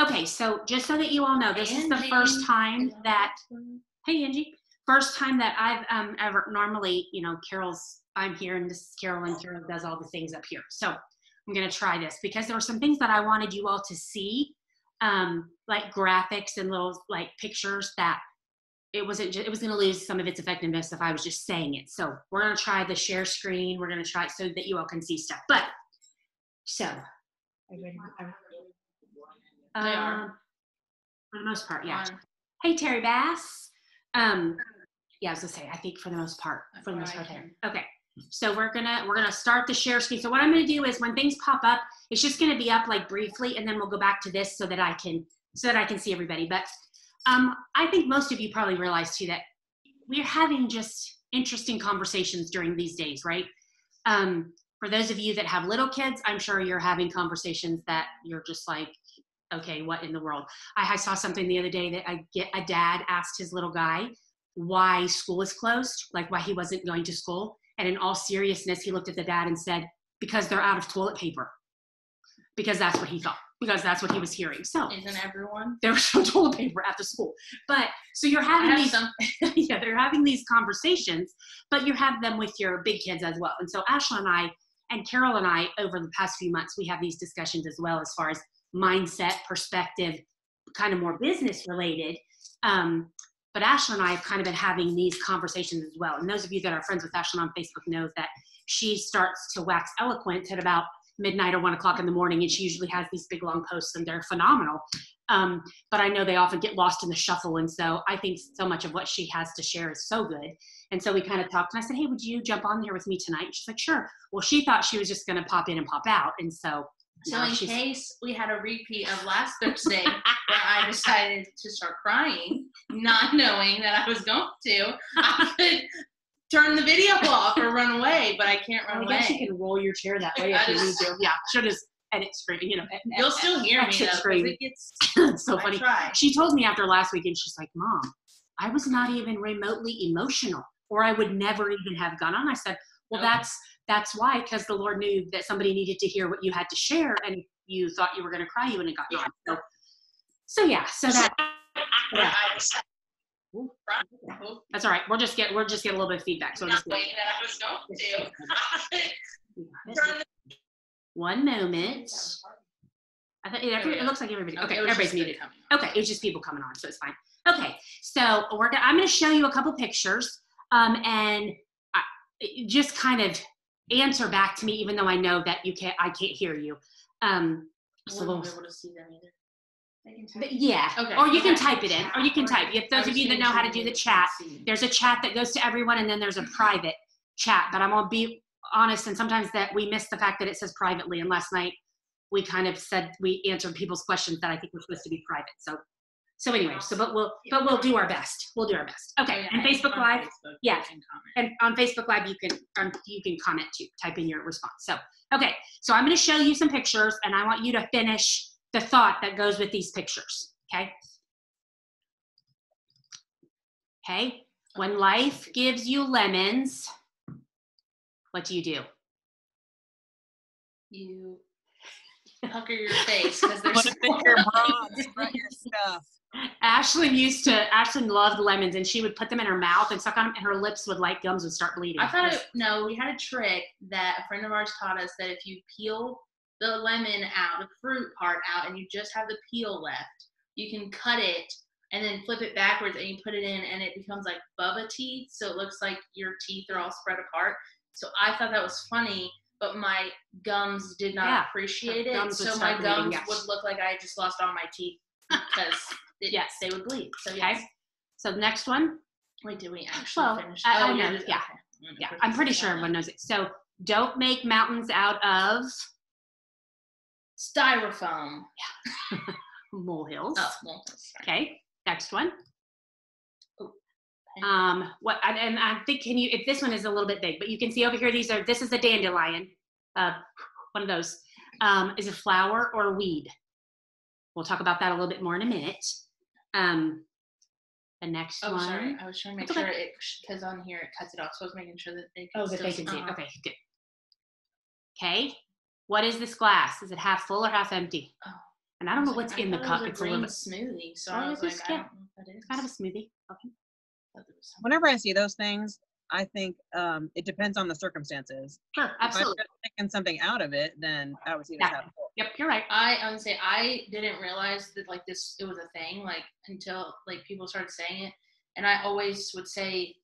Okay, so just so that you all know, this is the first time that, hey Angie, first time that I've ever, normally, you know, I'm here and this is Carol, and Carol does all the things up here. So I'm gonna try this because there were some things that I wanted you all to see, like graphics and little like pictures that it was gonna lose some of its effectiveness if I was just saying it. So we're gonna try the share screen. We're gonna try it so that you all can see stuff. But, so, They are. for the most part, yeah. Hey, Terry Bass. Yeah, I was gonna say, I think for the most part, okay. So we're gonna start the share screen. So what I'm gonna do is when things pop up, it's just gonna be up like briefly, and then we'll go back to this so that I can see everybody. But I think most of you probably realize too that we're having just interesting conversations during these days, right? For those of you that have little kids, I'm sure you're having conversations that you're just like, okay, what in the world? I saw something the other day that a dad asked his little guy why school is closed, like why he wasn't going to school. And in all seriousness, he looked at the dad and said, because they're out of toilet paper. Because that's what he thought, because that's what he was hearing. So isn't everyone? There was no toilet paper at the school. But so you're having these, yeah, they're having these conversations, but you have them with your big kids as well. And so Ashla and I, and Carol and I, over the past few months, we have these discussions as well as far as mindset, perspective, kind of more business related. But Ashla and I have kind of been having these conversations as well. And those of you that are friends with Ashla on Facebook know that she starts to wax eloquent at about midnight or 1 o'clock in the morning, and she usually has these big long posts, and they're phenomenal. But I know they often get lost in the shuffle, and so I think so much of what she has to share is so good. And so we kind of talked, and I said, hey, would you jump on here with me tonight? And she's like, sure. Well, she thought she was just going to pop in and pop out, and so in case we had a repeat of last Thursday where I decided to start crying, not knowing that I was going to, I could turn the video off or run away, but I can't run away. I guess you can roll your chair that way if you need to. Yeah, she'll just edit screen, you know. You'll still hear me though, because it gets so funny. She told me after last week, and she's like, Mom, I was not even remotely emotional, or I would never even have gone on. I said, well, that's why, because the Lord knew that somebody needed to hear what you had to share, and you thought you were going to cry, you wouldn't have gotten on. So that. Yeah. That's all right. We'll just get a little bit of feedback. So just waiting that I was going to. One moment. I thought it looks like everybody. Okay, everybody's muted. Okay, it's just people coming on, so it's fine. Okay, so I'm going to show you a couple pictures, and just kind of answer back to me, even though I know that I can't hear you. So we'll be able to see them either. Yeah, okay. Or you can type it in, or you can type. If those of you that know how to do the chat, there's a chat that goes to everyone, and then there's a private chat. But I'm gonna be honest, and sometimes that we miss the fact that it says privately. And last night we kind of said we answered people's questions that I think were supposed to be private. So anyway, but we'll do our best. We'll do our best. Okay, and Facebook Live, yeah, and on Facebook Live you can comment too. Type in your response. So okay, so I'm going to show you some pictures, and I want you to finish the thought that goes with these pictures. Okay. When life gives you lemons, what do? You pucker your face because there's your bronze, spread your stuff. Ashlyn loved lemons, and she would put them in her mouth and suck on them, and her lips would, like gums would start bleeding. We had a trick that a friend of ours taught us, that if you peel the lemon out, the fruit part out, and you just have the peel left, you can cut it and then flip it backwards, and you put it in, and it becomes like Bubba teeth, so it looks like your teeth are all spread apart. So I thought that was funny, but my gums did not appreciate it, so my gums would look like I just lost all my teeth because they would bleed. So yes. Okay. So the next one. Wait, did we actually finish? I know. Yeah. Okay. Yeah. I'm pretty sure everyone knows it. So don't make mountains out of styrofoam. Yeah. Molehills. Oh, molehills. Okay. Next one. What? And I think if this one is a little bit big, but you can see over here. This is a dandelion. One of those. Is a flower or a weed? We'll talk about that a little bit more in a minute. The next one. Sorry. I was trying to make sure because on here it cuts it off. So I was making sure that they can see it. Okay, good. Okay. What is this glass? Is it half full or half empty? Oh. And I don't know what's I in the thought it cup. was It's a little green bit smoothie. So Oh, I was like, it's I don't know what that is. kind of a smoothie. Okay. Whenever I see those things, I think it depends on the circumstances. Sure, If absolutely. I'm just taking something out of it, then I would see it as Yeah. half full. Yep, you're right. I would say I didn't realize that like this it was a thing like until like people started saying it, and I always would say,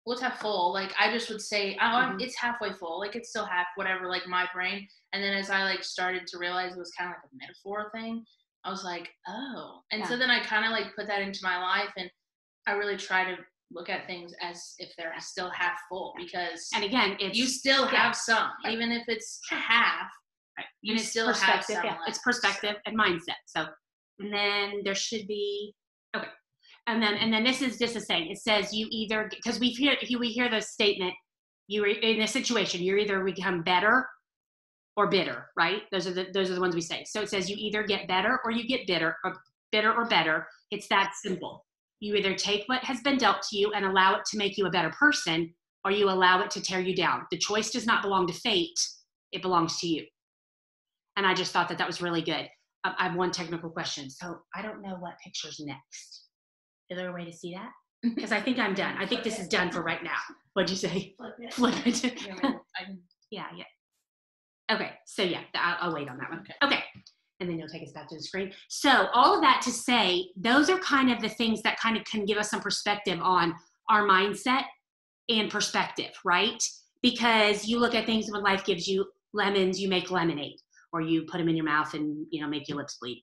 "Well, it's half full." Like I just would say, "Oh, it's halfway full." Like it's still half whatever. Like my brain, and then as I like started to realize it was kind of like a metaphor thing, I was like, "Oh," and so then I kind of like put that into my life, and I really try to look at things as if they're still half full because And again, it's you still have some, even if it's half. right. You And it's still have perspective. some Yeah, left, it's perspective and mindset. So, and then there should be okay, and then this is just a saying. It says you either because we hear the statement you in a situation you either become better or bitter, right? Those are the ones we say. So it says you either get better or you get bitter or better. It's that simple. You either take what has been dealt to you and allow it to make you a better person, or you allow it to tear you down. The choice does not belong to fate; it belongs to you. And I just thought that was really good. I have one technical question. So I don't know what picture's next. Is there a way to see that? Because I think I'm done. I think this is done for right now. What'd you say? Flip it. Yeah. Okay. So yeah, I'll wait on that one. Okay. And then you'll take us back to the screen. So all of that to say, those are kind of the things that kind of can give us some perspective on our mindset and perspective, right? Because you look at things when life gives you lemons, you make lemonade, or you put them in your mouth and, make your lips bleed.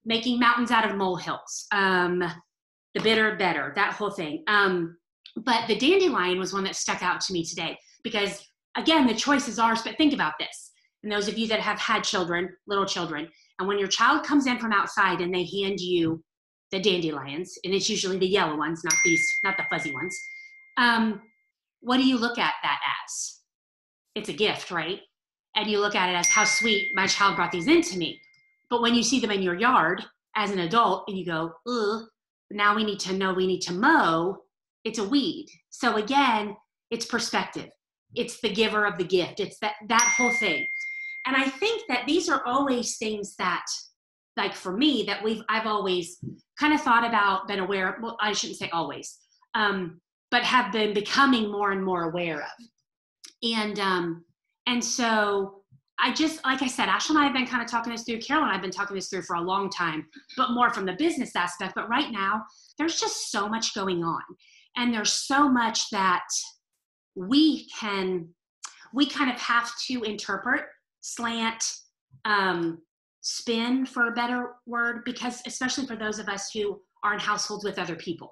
Making mountains out of molehills, the bitter better, that whole thing. But the dandelion was one that stuck out to me today because, again, the choice is ours, but think about this. And those of you that have had children, little children, and when your child comes in from outside and they hand you the dandelions, and it's usually the yellow ones, not the fuzzy ones, what do you look at that as? It's a gift, right? And you look at it as how sweet, my child brought these into me. But when you see them in your yard as an adult and you go, ugh, now we need to mow, it's a weed. So again, it's perspective. It's the giver of the gift. It's that whole thing. And I think that these are always things that, like for me, that I've always kind of thought about, been aware of, well, I shouldn't say always, but have been becoming more and more aware of. And so I just, like I said, Ashley and I have been kind of talking this through, Carol and I have been talking this through for a long time, but more from the business aspect. But right now, there's just so much going on. And there's so much that we kind of have to interpret, slant, spin, for a better word, because especially for those of us who are in households with other people.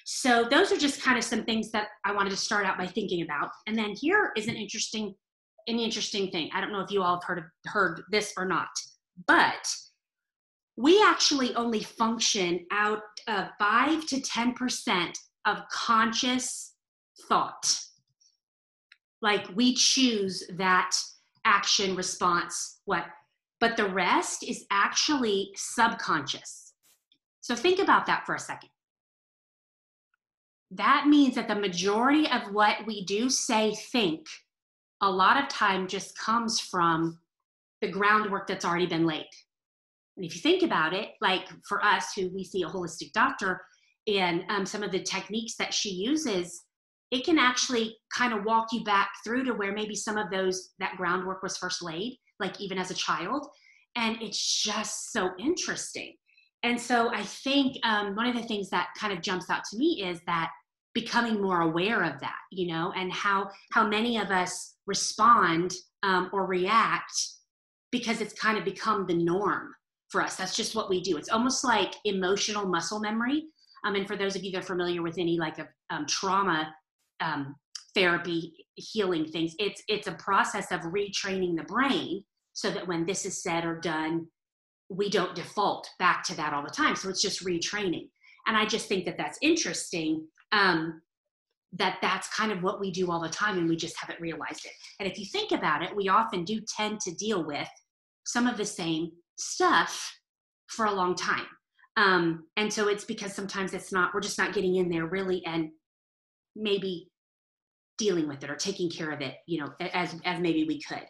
So those are just kind of some things that I wanted to start out by thinking about. And then here is an interesting thing. I don't know if you all have heard this or not, but we actually only function out of 5 to 10% of conscious thought. Like we choose that action, response, but the rest is actually subconscious. So think about that for a second. That means that the majority of what we do, say, think, a lot of time just comes from the groundwork that's already been laid. And if you think about it, like for us who we see a holistic doctor and some of the techniques that she uses, it can actually kind of walk you back through to where maybe some of that groundwork was first laid, like even as a child. And it's just so interesting. And so I think one of the things that kind of jumps out to me is that becoming more aware of that, and how many of us respond or react because it's kind of become the norm for us. That's just what we do. It's almost like emotional muscle memory. And for those of you that are familiar with any like trauma therapy, healing things, it's a process of retraining the brain so that when this is said or done, we don't default back to that all the time. So it's just retraining. And I just think that that's interesting, that's kind of what we do all the time and we just haven't realized it. And if you think about it, we often do tend to deal with some of the same stuff for a long time. And so it's because sometimes we're just not getting in there really and maybe dealing with it or taking care of it, as maybe we could.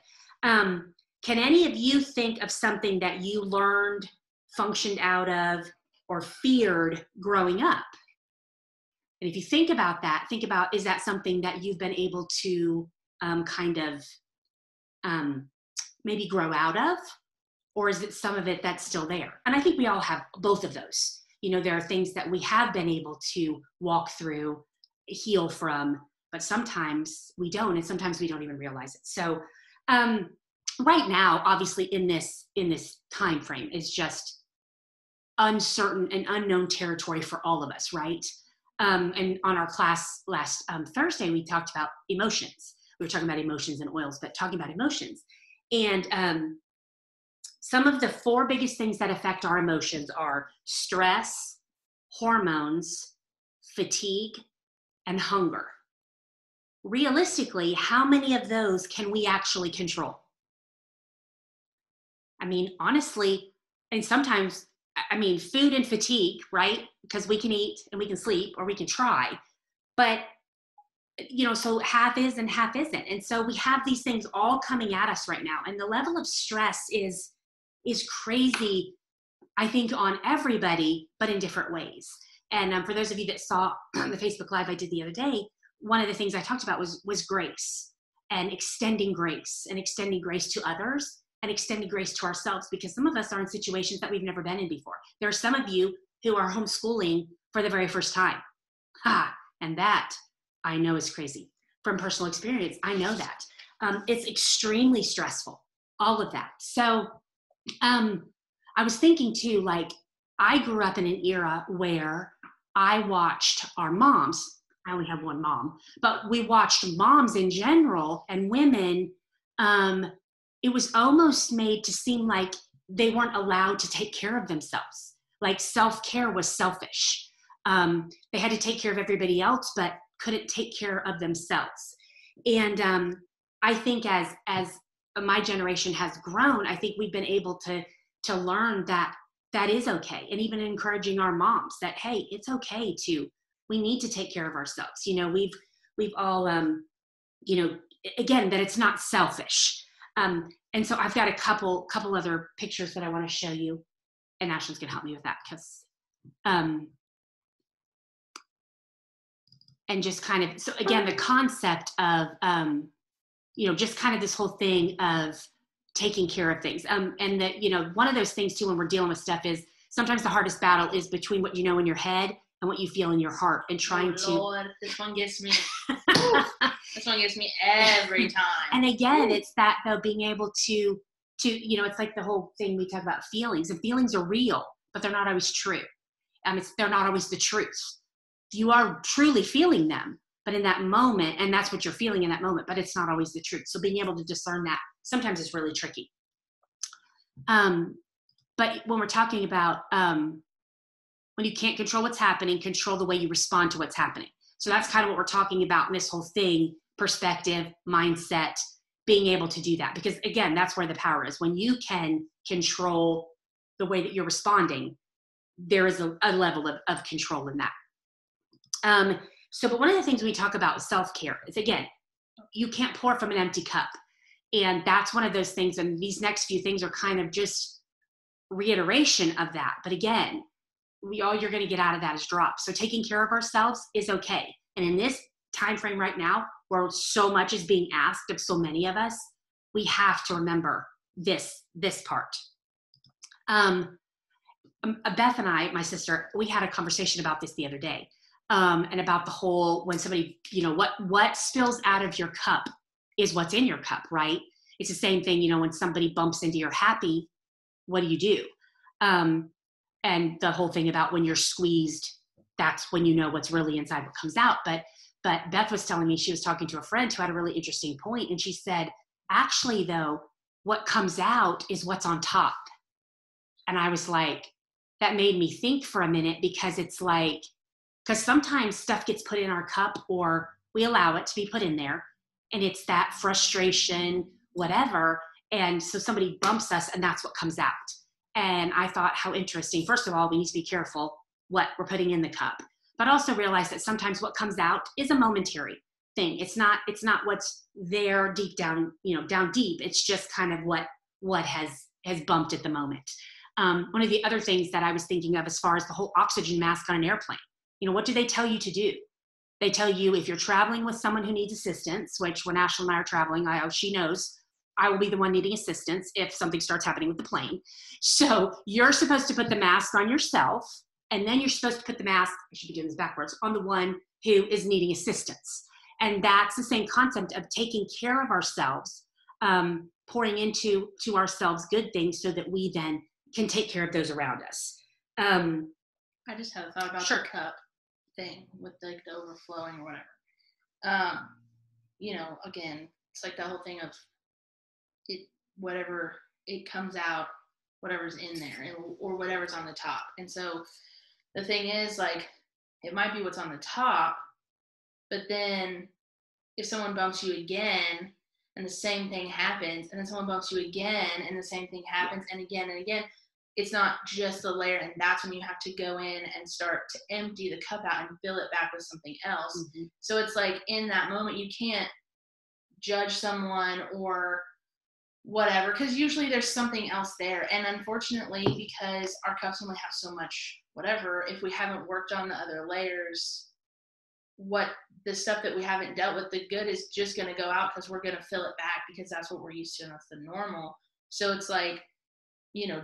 Can any of you think of something that you learned, functioned out of, or feared growing up? And if you think about that, think about, is that something that you've been able to maybe grow out of? Or is it some of it that's still there? And I think we all have both of those. You know, there are things that we have been able to walk through, heal from, but sometimes we don't, and sometimes we don't even realize it. So right now, obviously in this time frame is just uncertain and unknown territory for all of us, right? And on our class last Thursday, we talked about emotions. We were talking about emotions and oils, but talking about emotions. And some of the 4 biggest things that affect our emotions are stress, hormones, fatigue, and hunger. Realistically, how many of those can we actually control? I mean, honestly, and sometimes, I mean, food and fatigue, right? Because we can eat and we can sleep, or we can try, but you know, so half is and half isn't. And so we have these things all coming at us right now. And the level of stress is crazy, I think, on everybody, but in different ways. And for those of you that saw the Facebook Live I did the other day, one of the things I talked about was grace, and extending grace to others, and extending grace to ourselves, because some of us are in situations that we've never been in before. There are some of you who are homeschooling for the very first time. And that I know is crazy. From personal experience, I know that. It's extremely stressful, all of that. So I was thinking too, like, I grew up in an era where I watched our moms. I only have one mom, but we watched moms in general and women. It was almost made to seem like they weren't allowed to take care of themselves. Like self-care was selfish. They had to take care of everybody else, but couldn't take care of themselves. And I think as my generation has grown, I think we've been able to learn that is okay. And even encouraging our moms that, hey, it's okay we need to take care of ourselves. You know, we've all, you know, again, that it's not selfish. And so I've got a couple other pictures that I want to show you, and Ashlyn's gonna help me with that, because, and just kind of, so again, the concept of, you know, just kind of this whole thing of taking care of things. And that, you know, one of those things too, when we're dealing with stuff, is sometimes the hardest battle is between what you know in your head and what you feel in your heart, and trying Lord, this one gets me. This one gets me every time. And again, it's that, though, being able to, you know, it's like the whole thing we talk about feelings, and feelings are real, but they're not always true. They're not always the truth. You are truly feeling them, but in that moment, and that's what you're feeling in that moment, but it's not always the truth. So being able to discern that sometimes is really tricky. But when we're talking about when you can't control what's happening, control the way you respond to what's happening. So that's kind of what we're talking about in this whole thing: perspective, mindset, being able to do that. Because again, that's where the power is. When you can control the way that you're responding, there is a level of control in that. But one of the things we talk about self-care is, again, you can't pour from an empty cup. And that's one of those things. And these next few things are kind of just reiteration of that. But again, all you're going to get out of that is drops. So taking care of ourselves is okay. And in this time frame right now, where so much is being asked of so many of us, we have to remember this part. Beth and I, my sister, we had a conversation about this the other day. And about the whole, when somebody, you know, what spills out of your cup is what's in your cup, right? It's the same thing, you know, when somebody bumps into your happy, what do you do? And the whole thing about when you're squeezed, that's when you know what's really inside, what comes out. But Beth was telling me, she was talking to a friend who had a really interesting point, and she said, actually though, what comes out is what's on top. And I was like, that made me think for a minute, because it's like, because sometimes stuff gets put in our cup, or we allow it to be put in there, and it's that frustration, whatever. And so somebody bumps us, and that's what comes out. And I thought, how interesting. First of all, we need to be careful what we're putting in the cup, but also realize that sometimes what comes out is a momentary thing. It's not what's there deep down, you know, down deep. It's just kind of what what has bumped at the moment. One of the other things that I was thinking of as far as the whole oxygen mask on an airplane, what do they tell you to do? They tell you if you're traveling with someone who needs assistance, which when Ashley and I are traveling, she knows I will be the one needing assistance if something starts happening with the plane. So you're supposed to put the mask on yourself, and then you're supposed to put the mask, I should be doing this backwards, on the one who is needing assistance. And that's the same concept of taking care of ourselves, pouring into ourselves good things so that we then can take care of those around us. I just had a thought about the cup thing with like the overflowing or whatever. Again, it's like the whole thing of it, whatever it comes out, whatever's in there or whatever's on the top. And so the thing is, like, it might be what's on the top, but then if someone bumps you again and the same thing happens, and then someone bumps you again and the same thing happens and again, it's not just the layer, and that's when you have to go in and start to empty the cup out and fill it back with something else. Mm-hmm. So it's like in that moment, you can't judge someone or whatever, because usually there's something else there. And unfortunately, because our cups only have so much whatever, if we haven't worked on the other layers, what the stuff that we haven't dealt with, the good is just going to go out because we're going to fill it back because that's what we're used to and that's the normal. So it's like,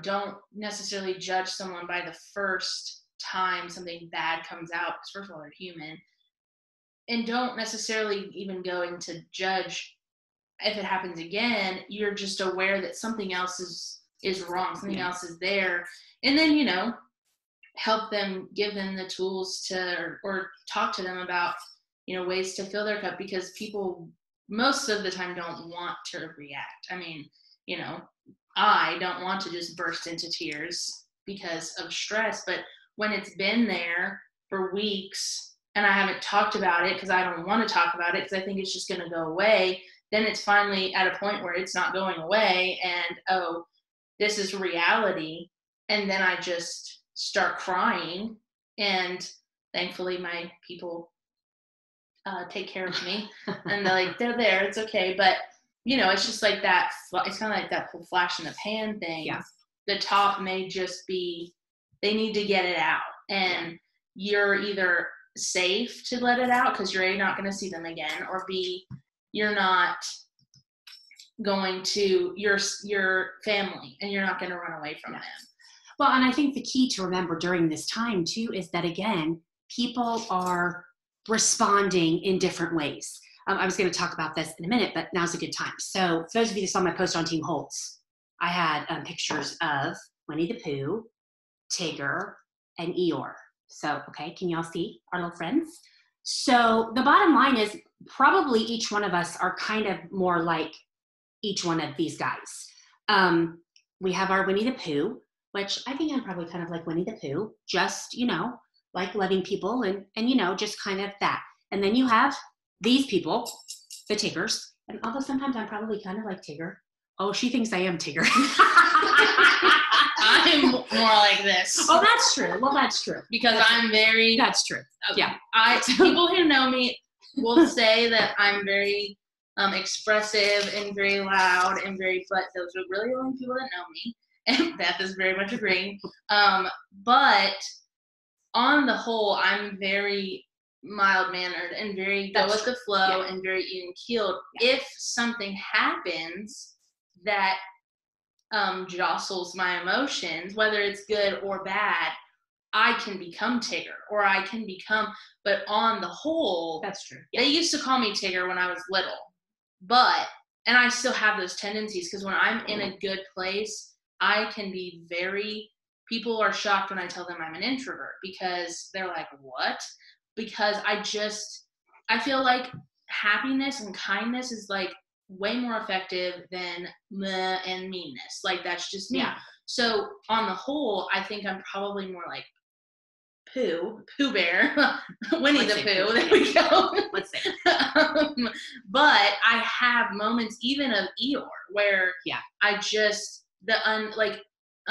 don't necessarily judge someone by the first time something bad comes out, because first of all, they're human. And don't necessarily even go into judge if it happens again. You're just aware that something else is wrong, something else is there. And then, help them, give them the tools to, or talk to them about, ways to fill their cup, because people most of the time don't want to react. I mean, I don't want to just burst into tears because of stress, but when it's been there for weeks and I haven't talked about it because I don't want to talk about it because I think it's just going to go away, then it's finally at a point where it's not going away and, oh, this is reality. And then I just start crying, and thankfully my people take care of me and they're there, it's okay. But it's just like that. It's kind of like that whole flash in the pan thing. Yeah. The top may just be, they need to get it out. And you're either safe to let it out because you're A, not going to see them again, or B, you're not going to your family and you're not going to run away from them. Well, and I think the key to remember during this time too is that, again, people are responding in different ways. I was going to talk about this in a minute, but now's a good time. So for those of you that saw my post on Team Holtz, I had pictures of Winnie the Pooh, Tigger, and Eeyore. So, okay, can y'all see our little friends? So the bottom line is probably each one of us are kind of more like each one of these guys. We have our Winnie the Pooh, which I think I'm probably kind of like Winnie the Pooh, just, like loving people and just kind of that. And then you have these people, the Tiggers, and although sometimes I'm probably kind of like Tigger. Oh, she thinks I am Tigger. I'm more like this. Oh, that's true. Well, that's true. Because I'm very... That's true. Yeah. People who know me will say that I'm very expressive and very loud and very... But those are really the only people that know me. And Beth is very much agreeing. But on the whole, I'm very mild-mannered and very go with the flow and very even-keeled. Yeah. If something happens that jostles my emotions, whether it's good or bad, I can become Tigger, or I can become, but on the whole, that's true. They used to call me Tigger when I was little, and I still have those tendencies, because when I'm in a good place, I can be people are shocked when I tell them I'm an introvert, because they're like, what? Because I feel like happiness and kindness is like way more effective than meh and meanness. Like, that's just me. Yeah. So on the whole, I think I'm probably more like Pooh Bear, Winnie the Pooh. There we go. Let's say. But I have moments even of Eeyore where I just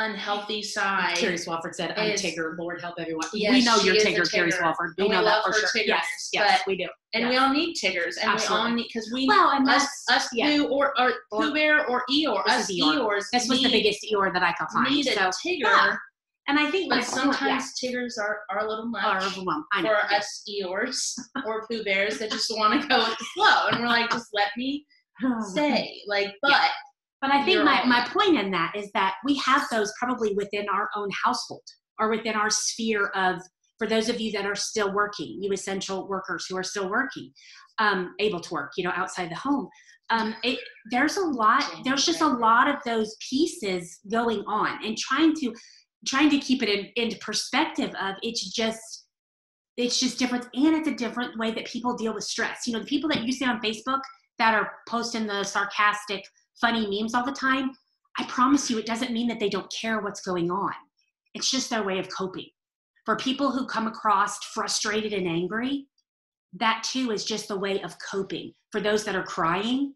unhealthy side. Carrie Swafford said, "I'm Tigger. Lord help everyone." Yes, we know she you're is a Tigger, Carrie Tigger. Swafford. And We know that for sure. Tiggers, Yes, we do. And we all need Tiggers, and Absolutely. we all need, because we and us Pooh or Pooh Bear or Eeyore, us Eeyores. This was the biggest Eeyore that I could find. Need a Tigger. Yeah. And I think, but sometimes Tiggers are a little much for us Eeyores or Pooh Bears that just want to go with the flow, and we're like, just let me say, like, but. Yeah. But I think my point in that is that we have those probably within our own household or within our sphere of, for those of you that are still working, you essential workers who are still working, able to work, outside the home. There's just a lot of those pieces going on, and trying to keep it into perspective of it's just different, and it's a different way that people deal with stress. The people that you see on Facebook that are posting the sarcastic, funny memes all the time, I promise you it doesn't mean that they don't care what's going on. It's just their way of coping. For people who come across frustrated and angry, that too is just the way of coping. For those that are crying,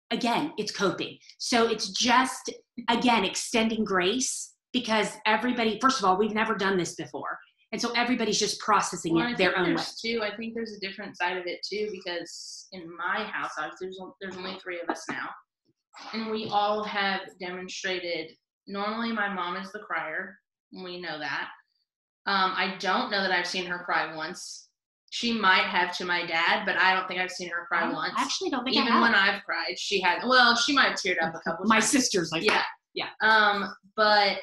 again, it's coping. So it's just, again, extending grace, because everybody, first of all, we've never done this before. And so everybody's just processing it their own way. I think there's a different side of it too, because in my house, there's only 3 of us now. And we all have demonstrated, normally my mom is the crier. We know that. I don't know that I've seen her cry once. She might have to my dad, but I don't think I've seen her cry once. I actually don't think Even when I've cried, she had. Well, she might have teared up a couple times. My sister's like that. Yeah. But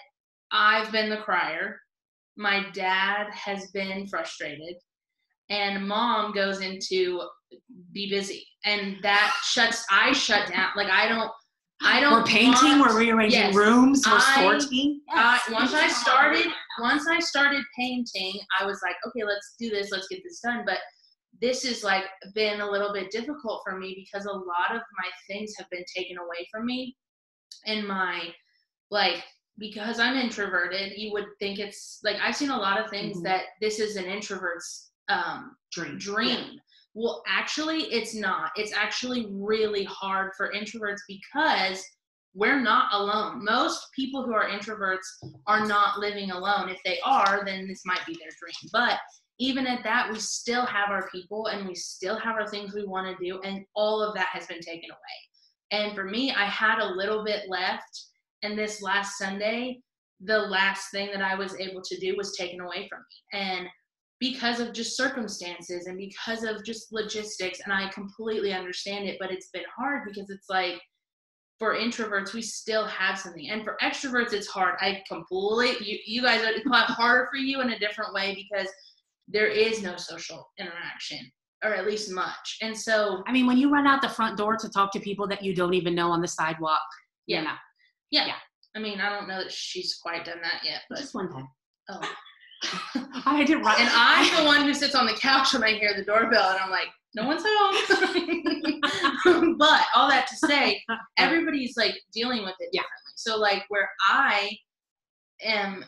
I've been the crier. My dad has been frustrated. And mom goes into be busy. And that I shut down. Like, I don't. We're painting, we're rearranging rooms, we're sorting. Once I started painting, I was like, okay, let's do this, let's get this done. But this has like been a little bit difficult for me, because a lot of my things have been taken away from me. And because I'm introverted, you would think it's like, I've seen a lot of things that this is an introvert's dream. Yeah. Well, actually, it's not. It's actually really hard for introverts, because we're not alone. Most people who are introverts are not living alone. If they are, then this might be their dream. But even at that, we still have our people, and we still have our things we want to do, and all of that has been taken away. And for me, I had a little bit left, and this last Sunday, the last thing that I was able to do was taken away from me. And because of just circumstances and because of just logistics, and I completely understand it, but it's been hard, because it's like, for introverts, we still have something. And for extroverts, it's hard. You guys, it's harder for you in a different way, because there is no social interaction, or at least much. And so, I mean, when you run out the front door to talk to people that you don't even know on the sidewalk. Yeah. I mean, I don't know that she's quite done that yet, but just one time. Oh. I didn't run. And I'm the one who sits on the couch when I hear the doorbell, and I'm like, no one's home. But all that to say, everybody's like dealing with it differently. So like, where I am,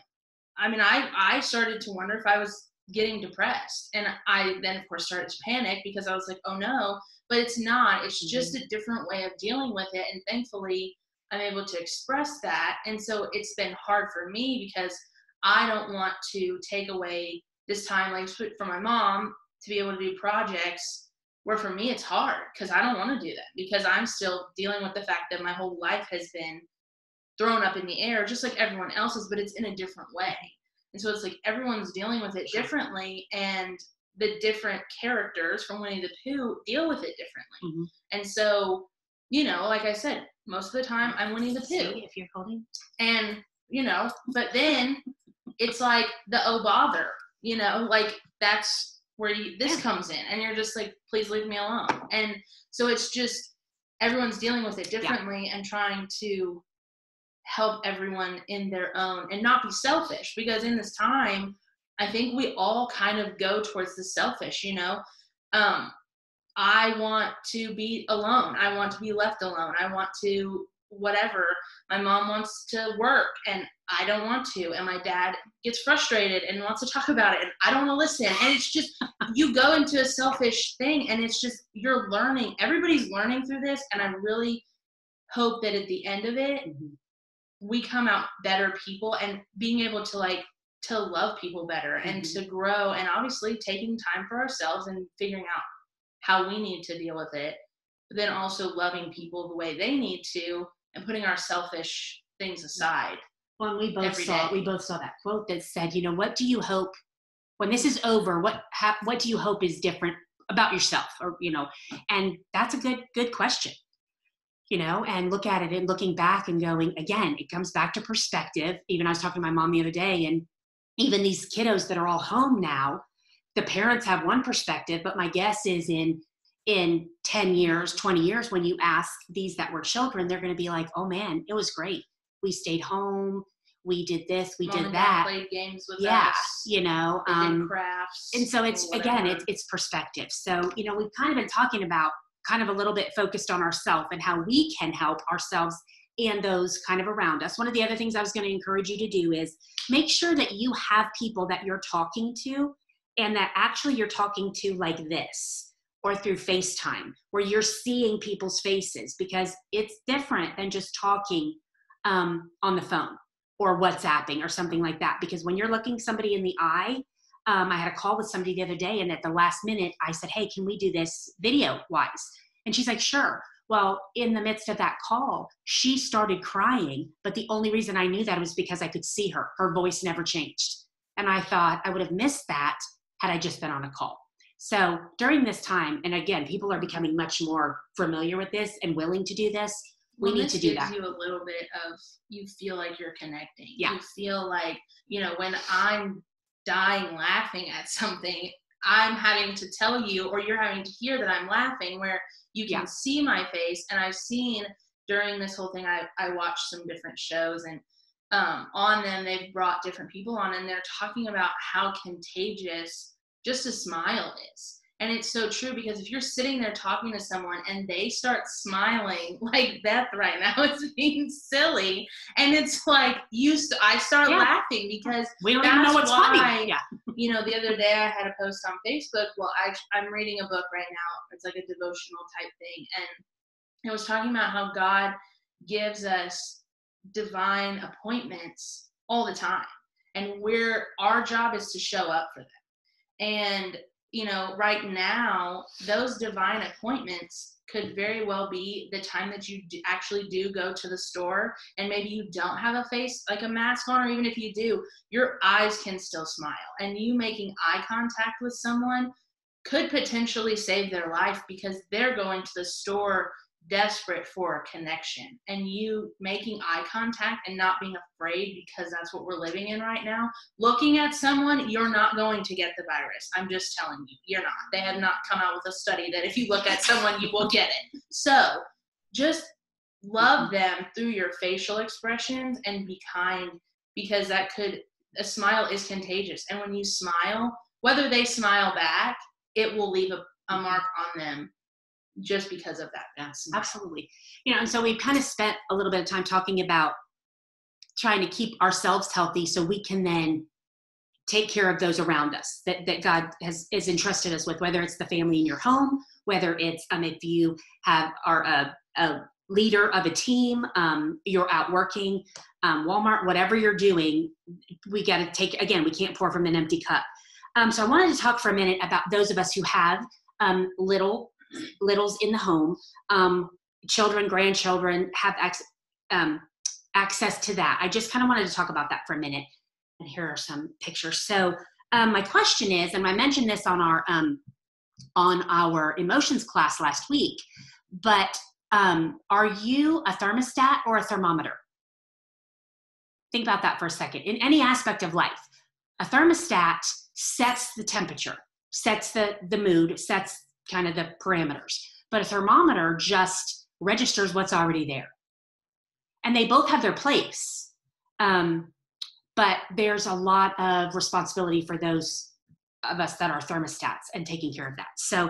I started to wonder if I was getting depressed, and I then of course started to panic, because I was like, oh no. But it's not. It's just a different way of dealing with it, and thankfully I'm able to express that. And so it's been hard for me, because I don't want to take away this time, like for my mom to be able to do projects, where for me it's hard, because I don't want to do that, because I'm still dealing with the fact that my whole life has been thrown up in the air, just like everyone else's, but it's in a different way. And so it's like everyone's dealing with it differently, and the different characters from Winnie the Pooh deal with it differently. And so, like I said, most of the time I'm Winnie the Pooh. If you're holding. And, but then it's like the oh bother, like that's where this comes in, and you're just like, please leave me alone. And so it's just, everyone's dealing with it differently, and trying to help everyone in their own, and not be selfish, because in this time, I think we all kind of go towards the selfish, I want to be alone. I want to be left alone. I want to whatever. My mom wants to work, and I don't want to. And my dad gets frustrated and wants to talk about it, and I don't want to listen. And it's just, you go into a selfish thing, and it's just, you're learning. Everybody's learning through this. And I really hope that at the end of it, we come out better people, and being able to like to love people better and to grow, and obviously taking time for ourselves and figuring out how we need to deal with it, but then also loving people the way they need to and putting our selfish things aside. Well, we both saw that quote that said, you know, what do you hope when this is over? What do you hope is different about yourself? Or, you know, and that's a good question, you know, and look at it and looking back and going, again, it comes back to perspective. Even I was talking to my mom the other day, and even these kiddos that are all home now, the parents have one perspective, but my guess is in 10 years, 20 years, when you ask these that were children, they're going to be like, oh man, it was great. We stayed home. We did this, we did that. Played games with us. You know, did crafts. And so it's, again, it's perspective. So, you know, we've kind of been talking about kind of a little bit focused on ourselves and how we can help ourselves and those kind of around us. One of the other things I was going to encourage you to do is make sure that you have people that you're talking to, and that actually you're talking to like this, or through FaceTime, where you're seeing people's faces, because it's different than just talking on the phone or WhatsApping or something like that. Because when you're looking somebody in the eye, I had a call with somebody the other day, and at the last minute I said, hey, can we do this video wise? And she's like, sure. Well, in the midst of that call, she started crying, but the only reason I knew that was because I could see her. Her voice never changed. And I thought I would have missed that had I just been on a call. So during this time, and again, people are becoming much more familiar with this and willing to do this. We need to do that. Gives you a little bit of, you feel like you're connecting. Yeah. You feel like, you know, when I'm dying laughing at something, I'm having to tell you, or you're having to hear that I'm laughing, where you can see my face. And I've seen during this whole thing, I watched some different shows, and on them, they've brought different people on, and they're talking about how contagious just a smile is. And it's so true, because if you're sitting there talking to someone and they start smiling, like Beth right now is being silly, and it's like I start laughing because we don't even know what's funny. Yeah. You know, the other day I had a post on Facebook. Well, I'm reading a book right now. It's like a devotional type thing, and it was talking about how God gives us divine appointments all the time, and our job is to show up for them. And you know, right now, those divine appointments could very well be the time that you actually do go to the store, and maybe you don't have a face, like a mask on, or even if you do, your eyes can still smile. And you making eye contact with someone could potentially save their life, because they're going to the store desperate for a connection. And you making eye contact and not being afraid, because that's what we're living in right now. Looking at someone, you're not going to get the virus. I'm just telling you, you're not. They have not come out with a study that if you look at someone, you will get it. So just love them through your facial expressions and be kind, because a smile is contagious. And when you smile, whether they smile back, it will leave a mark on them, just because of that. Yes, absolutely. You know, and so we've kind of spent a little bit of time talking about trying to keep ourselves healthy so we can then take care of those around us that God has entrusted us with, whether it's the family in your home, whether it's if you are a leader of a team, you're out working, Walmart, whatever you're doing, we got to take, again, we can't pour from an empty cup. So I wanted to talk for a minute about those of us who have littles in the home, children, grandchildren, have access to that. I just kind of wanted to talk about that for a minute. And here are some pictures. So my question is, and I mentioned this on our emotions class last week, but are you a thermostat or a thermometer? Think about that for a second. In any aspect of life, a thermostat sets the temperature, sets the mood, sets kind of the parameters. But a thermometer just registers what's already there. And they both have their place. But there's a lot of responsibility for those of us that are thermostats and taking care of that. So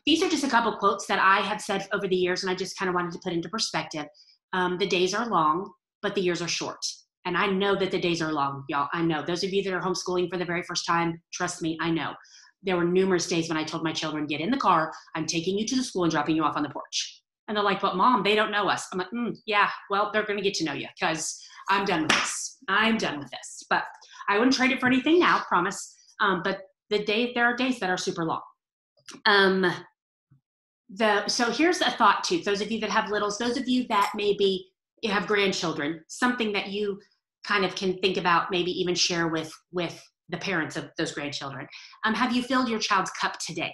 these are just a couple quotes that I have said over the years, and I just kind of wanted to put into perspective. The days are long, but the years are short. And I know that the days are long, y'all. I know. Those of you that are homeschooling for the very first time, trust me, I know. There were numerous days when I told my children, get in the car, I'm taking you to the school and dropping you off on the porch. And they're like, but Mom, they don't know us. I'm like, yeah, well, they're going to get to know you because I'm done with this. I'm done with this. But I wouldn't trade it for anything now, promise. But there are days that are super long. So here's a thought too. Those of you that have littles, those of you that maybe you have grandchildren, something that you kind of can think about, maybe even share with the parents of those grandchildren. Have you filled your child's cup today?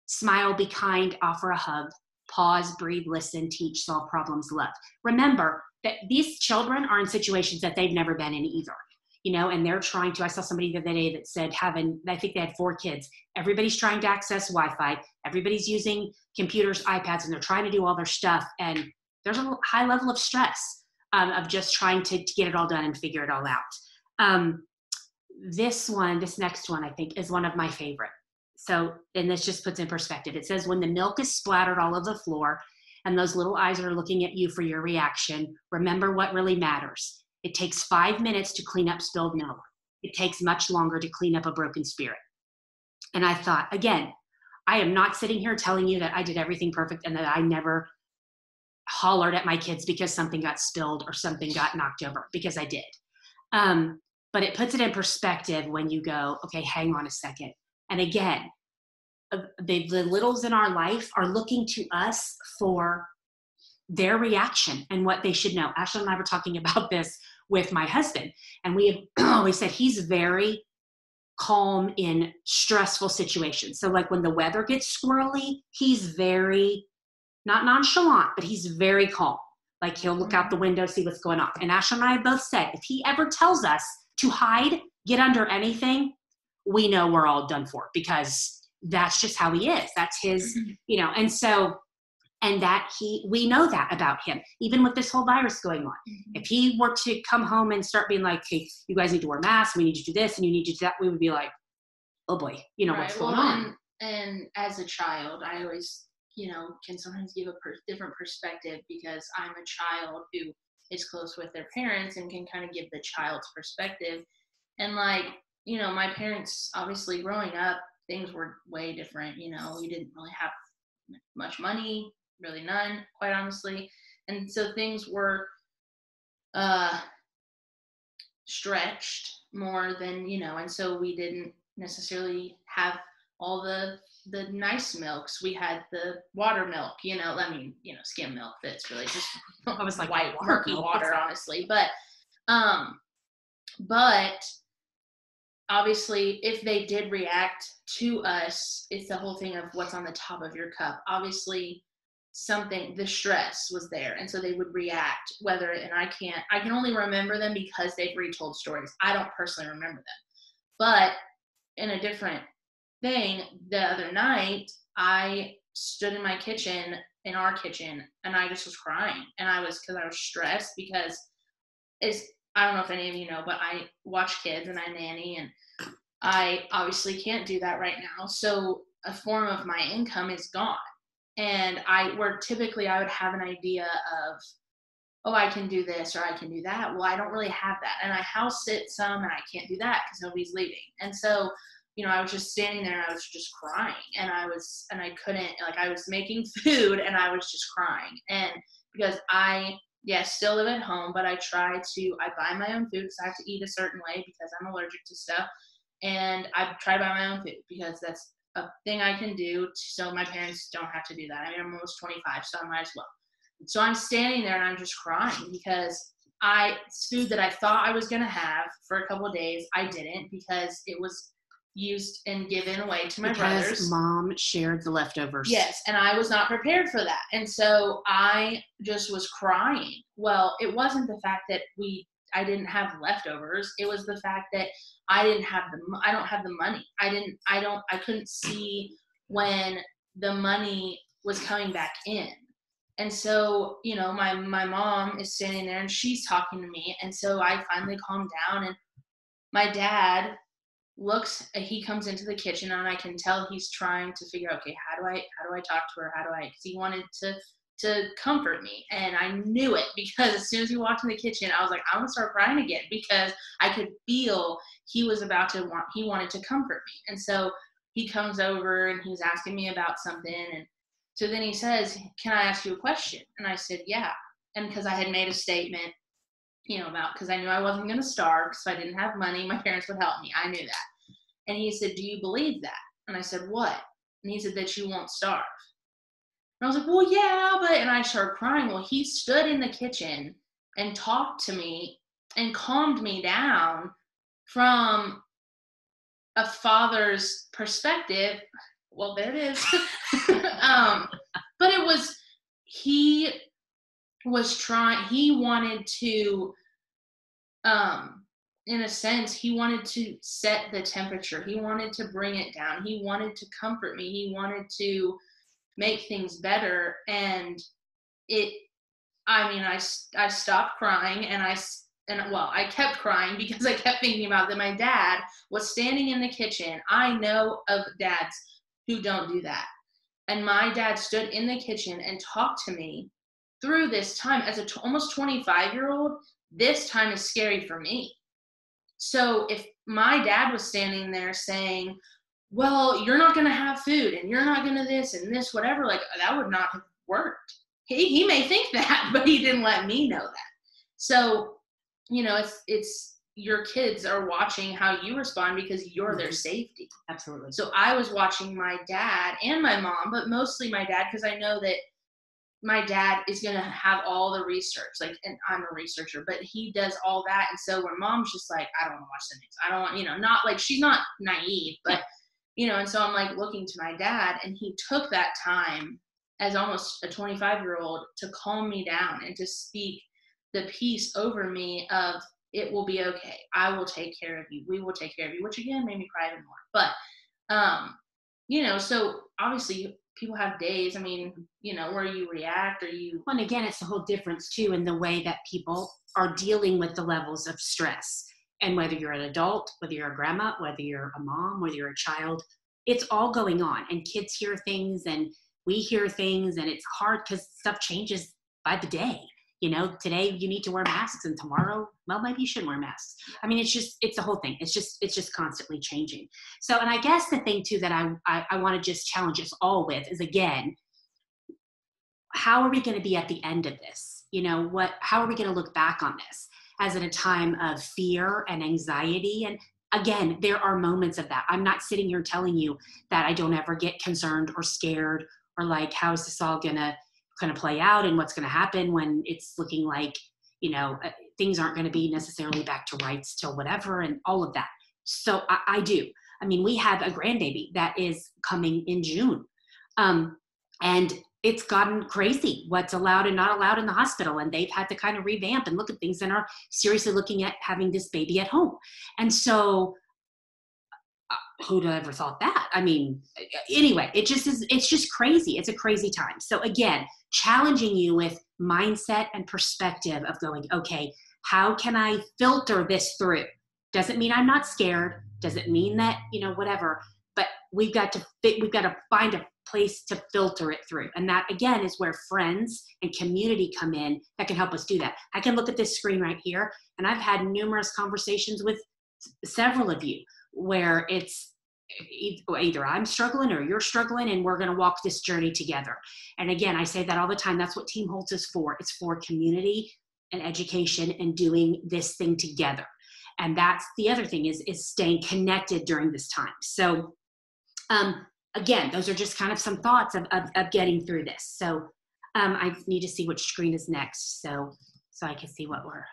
Smile, be kind, offer a hug, pause, breathe, listen, teach, solve problems, love. Remember that these children are in situations that they've never been in either, and they're trying to, I saw somebody the other day that said I think they had 4 kids. Everybody's trying to access Wi-Fi. Everybody's using computers, iPads, and they're trying to do all their stuff. And there's a high level of stress of just trying to get it all done and figure it all out. This next one, I think, is one of my favorite. So, and this just puts in perspective. It says, when the milk is splattered all over the floor and those little eyes are looking at you for your reaction, remember what really matters. It takes 5 minutes to clean up spilled milk. It takes much longer to clean up a broken spirit. And I thought, again, I am not sitting here telling you that I did everything perfect and that I never hollered at my kids because something got spilled or something got knocked over, because I did. But it puts it in perspective when you go, okay, hang on a second. And again, the littles in our life are looking to us for their reaction and what they should know. Ashley and I were talking about this with my husband, and we have always said he's very calm in stressful situations. So like when the weather gets squirrely, he's very, not nonchalant, but he's very calm. Like he'll look out the window, see what's going on. And Ashley and I both said, if he ever tells us to hide, get under anything, we know we're all done for, because that's just how he is. That's his, and so, and that we know that about him, even with this whole virus going on. If he were to come home and start being like, hey, you guys need to wear masks, we need you to do this, and you need to do that, we would be like, oh boy, what's going on? And as a child, I always, can sometimes give a different perspective, because I'm a child who is close with their parents and can kind of give the child's perspective. And like, my parents, obviously growing up, things were way different. We didn't really have much money, really none, quite honestly. And so things were stretched more than, and so we didn't necessarily have all the nice milks. We had the water milk, skim milk that's really just I was like white murky water, honestly. But obviously, if they did react to us, it's the whole thing of what's on the top of your cup. Obviously, the stress was there, and so they would react, and I can only remember them because they've retold stories. I don't personally remember them. But in a different thing, the other night, I stood in our kitchen, and I just was crying. And because I was stressed, because I don't know if any of you know, but I watch kids and I nanny, and I obviously can't do that right now. So a form of my income is gone. And where typically I would have an idea of, oh, I can do this or I can do that. Well, I don't really have that. And I house sit some, and I can't do that because nobody's leaving. And so, I was just standing there and I was just crying, and I couldn't, I was making food and I was just crying. And because I still live at home, but I buy my own food because I have to eat a certain way because I'm allergic to stuff. And I try to buy my own food because that's a thing I can do so my parents don't have to do that. I mean, I'm almost 25, so I might as well. So I'm standing there and I'm just crying because food that I thought I was going to have for a couple of days, I didn't, because it was used and given away to my brothers. Because Mom shared the leftovers. Yes, and I was not prepared for that. And so I just was crying. Well, it wasn't the fact that I didn't have leftovers. It was the fact that I don't have the money. I couldn't see when the money was coming back in. And so, my mom is standing there and she's talking to me. And so I finally calmed down, and my dad he comes into the kitchen, and I can tell he's trying to figure out, okay, how do I talk to her? Because he wanted to comfort me. And I knew it, because as soon as he walked in the kitchen, I was like, I'm gonna start crying again, because I could feel he wanted to comfort me. And so he comes over and he's asking me about something, and So then he says, can I ask you a question? And I said, yeah. And because I had made a statement, about, because I knew I wasn't going to starve, so I didn't have money. My parents would help me. I knew that. And he said, do you believe that? And I said, what? And he said, that you won't starve. And I was like, well, yeah, and I started crying. Well, he stood in the kitchen and talked to me and calmed me down from a father's perspective. Well, there it is. But he wanted to, in a sense, he wanted to set the temperature. He wanted to bring it down. He wanted to comfort me. He wanted to make things better. And I stopped crying, and I kept crying because I kept thinking about that my dad was standing in the kitchen. I know of dads who don't do that. And my dad stood in the kitchen and talked to me through this time. As almost 25-year-old, this time is scary for me. So if my dad was standing there saying, well, you're not going to have food, and you're not going to this and this, whatever, like, that would not have worked. He may think that, but he didn't let me know that. So, it's your kids are watching how you respond because you're their safety. Absolutely. So I was watching my dad and my mom, but mostly my dad, because I know that my dad is going to have all the research, and I'm a researcher, but he does all that. And so when mom's just like, I don't want to watch the news. I don't want, not like, she's not naive, but, and so I'm like looking to my dad, and he took that time as almost a 25-year-old to calm me down and to speak the peace over me of, it will be okay. I will take care of you. We will take care of you, which again made me cry even more. But, so obviously people have days, where you react or you. Well, and again, it's the whole difference too in the way that people are dealing with the levels of stress. And whether you're an adult, whether you're a grandma, whether you're a mom, whether you're a child, it's all going on. And kids hear things and we hear things, and it's hard because stuff changes by the day. Today you need to wear masks, and tomorrow, well, maybe you shouldn't wear masks. It's the whole thing. It's just constantly changing. So, and I guess the thing too that I want to just challenge us all with is, again, how are we going to be at the end of this? How are we going to look back on this as in a time of fear and anxiety? And again, there are moments of that. I'm not sitting here telling you that I don't ever get concerned or scared or like, how is this all going to play out and what's going to happen when it's looking like, things aren't going to be necessarily back to rights till whatever and all of that. So I do. We have a grandbaby that is coming in June. And it's gotten crazy what's allowed and not allowed in the hospital. And they've had to kind of revamp and look at things and are seriously looking at having this baby at home. And so who'd have ever thought that? Anyway, it's just crazy. It's a crazy time. So again, challenging you with mindset and perspective of going, okay, how can I filter this through? Doesn't mean I'm not scared. Doesn't mean that, whatever, but we've got to find a place to filter it through. And that again is where friends and community come in that can help us do that. I can look at this screen right here, and I've had numerous conversations with several of you where it's either I'm struggling or you're struggling, and we're going to walk this journey together. And again, I say that all the time. That's what Team Holtz is for. It's for community and education and doing this thing together. And that's the other thing is staying connected during this time. So again, those are just kind of some thoughts of getting through this. So I need to see which screen is next so I can see what we're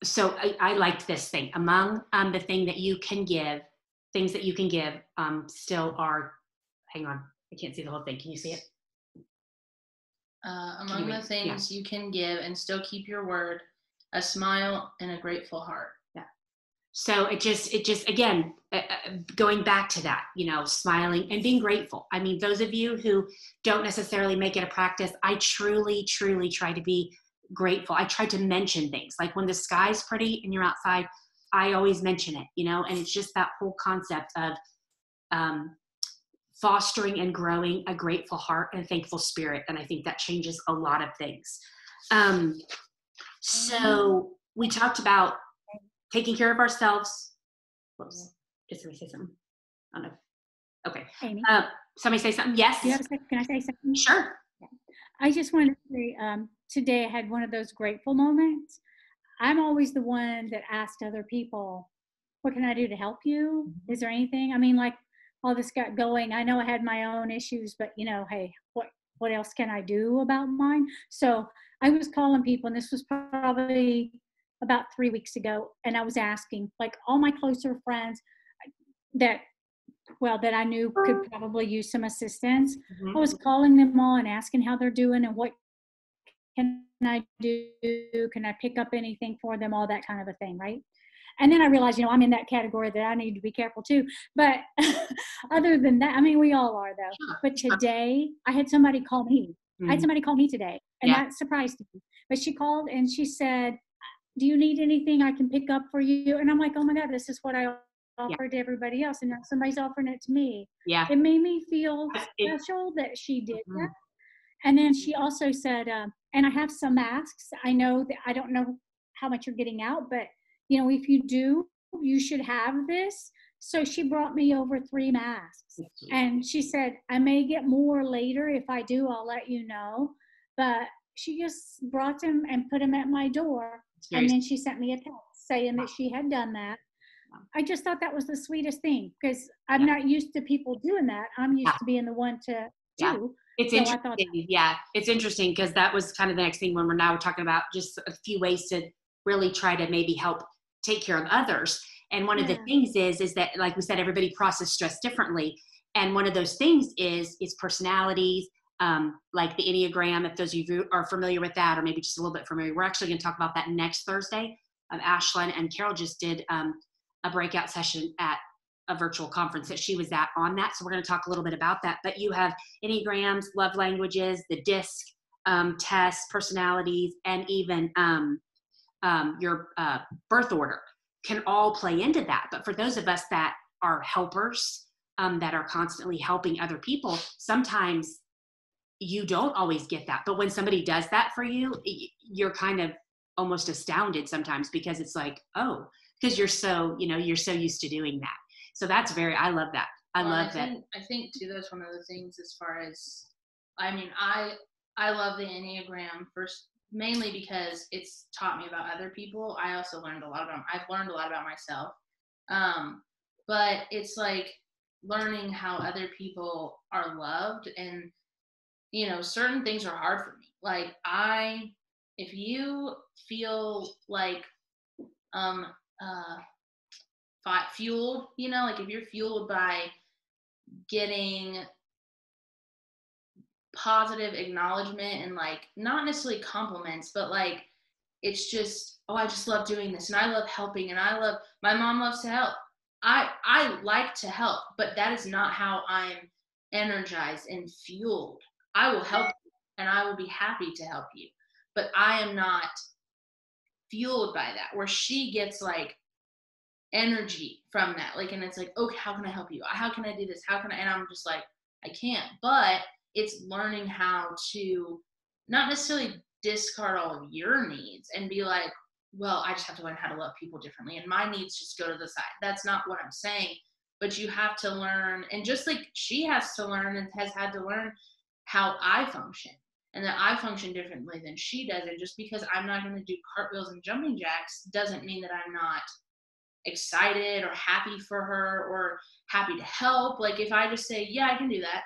so I liked this thing. Among the things that you can give, still are, hang on, I can't see the whole thing. Can you see it? Among the things you can give and still keep your word, a smile and a grateful heart. Yeah. So it just again, going back to that, smiling and being grateful. Those of you who don't necessarily make it a practice, I truly, truly try to be grateful. I try to mention things like when the sky's pretty and you're outside, I always mention it, and it's just that whole concept of fostering and growing a grateful heart and a thankful spirit. And I think that changes a lot of things. So we talked about taking care of ourselves. Whoops, just let me say something. I don't know. Okay. Amy. Somebody say something? Yes. Do you have a second? Can I say something? Sure. Yeah. I just wanted to say, today I had one of those grateful moments. I'm always the one that asked other people, what can I do to help you? Is there anything? I mean, like all this got going. I know I had my own issues, but hey, what else can I do about mine? So I was calling people, and this was probably about 3 weeks ago, and I was asking like all my closer friends that I knew could probably use some assistance. Mm-hmm. I was calling them all and asking how they're doing and what can I do? Can I pick up anything for them? All that kind of a thing, right? And then I realized, I'm in that category that I need to be careful too. But other than that, I mean, we all are though. But today I had somebody call me. I had somebody call me today, and that surprised me. But she called and she said, do you need anything I can pick up for you? And I'm like, oh my God, this is what I offered to everybody else. And now somebody's offering it to me. Yeah. It made me feel special that she did that. And then she also said, and I have some masks. I know that I don't know how much you're getting out, but if you do, you should have this. So she brought me over 3 masks. And she said, I may get more later. If I do, I'll let you know. But she just brought them and put them at my door. And then she sent me a text saying that she had done that. I just thought that was the sweetest thing, because I'm not used to people doing that. I'm used to being the one to do. It's interesting. It's interesting because that was kind of the next thing when we're talking about just a few ways to really try to maybe help take care of others. And one of the things is that, like we said, everybody processes stress differently. And one of those things is personalities, like the Enneagram, if those of you are familiar with that, or maybe just a little bit familiar. We're actually going to talk about that next Thursday. Ashlyn and Carol just did a breakout session at a virtual conference that she was at on that. So we're going to talk a little bit about that. But you have Enneagrams, love languages, the DISC tests, personalities, and even your birth order can all play into that. But for those of us that are helpers, that are constantly helping other people, sometimes you don't always get that. But when somebody does that for you, you're kind of almost astounded sometimes, because it's like, oh, because you're so used to doing that. So that's I love that. I think too, that's one of the things as far as, I mean, I love the Enneagram first, mainly because it's taught me about other people. I also learned I've learned a lot about myself. But it's like learning how other people are loved, and, certain things are hard for me. Like if you feel like, fueled, like if you're fueled by getting positive acknowledgement and like not necessarily compliments, but like it's just, oh, I just love doing this, and I love helping, and my mom loves to help. I like to help, but that is not how I'm energized and fueled. I will help you, and I will be happy to help you, but I am not fueled by that, where she gets like energy from that, like, and it's like, okay, how can I help you? How can I do this? How can I? And I'm just like, I can't. But it's learning how to not necessarily discard all of your needs and be like, well, I just have to learn how to love people differently, and my needs just go to the side. That's not what I'm saying. But you have to learn, and just like she has to learn and has had to learn how I function, and that I function differently than she does. And just because I'm not going to do cartwheels and jumping jacks doesn't mean that I'm not excited or happy for her or happy to help. Like if I just say, yeah, I can do that,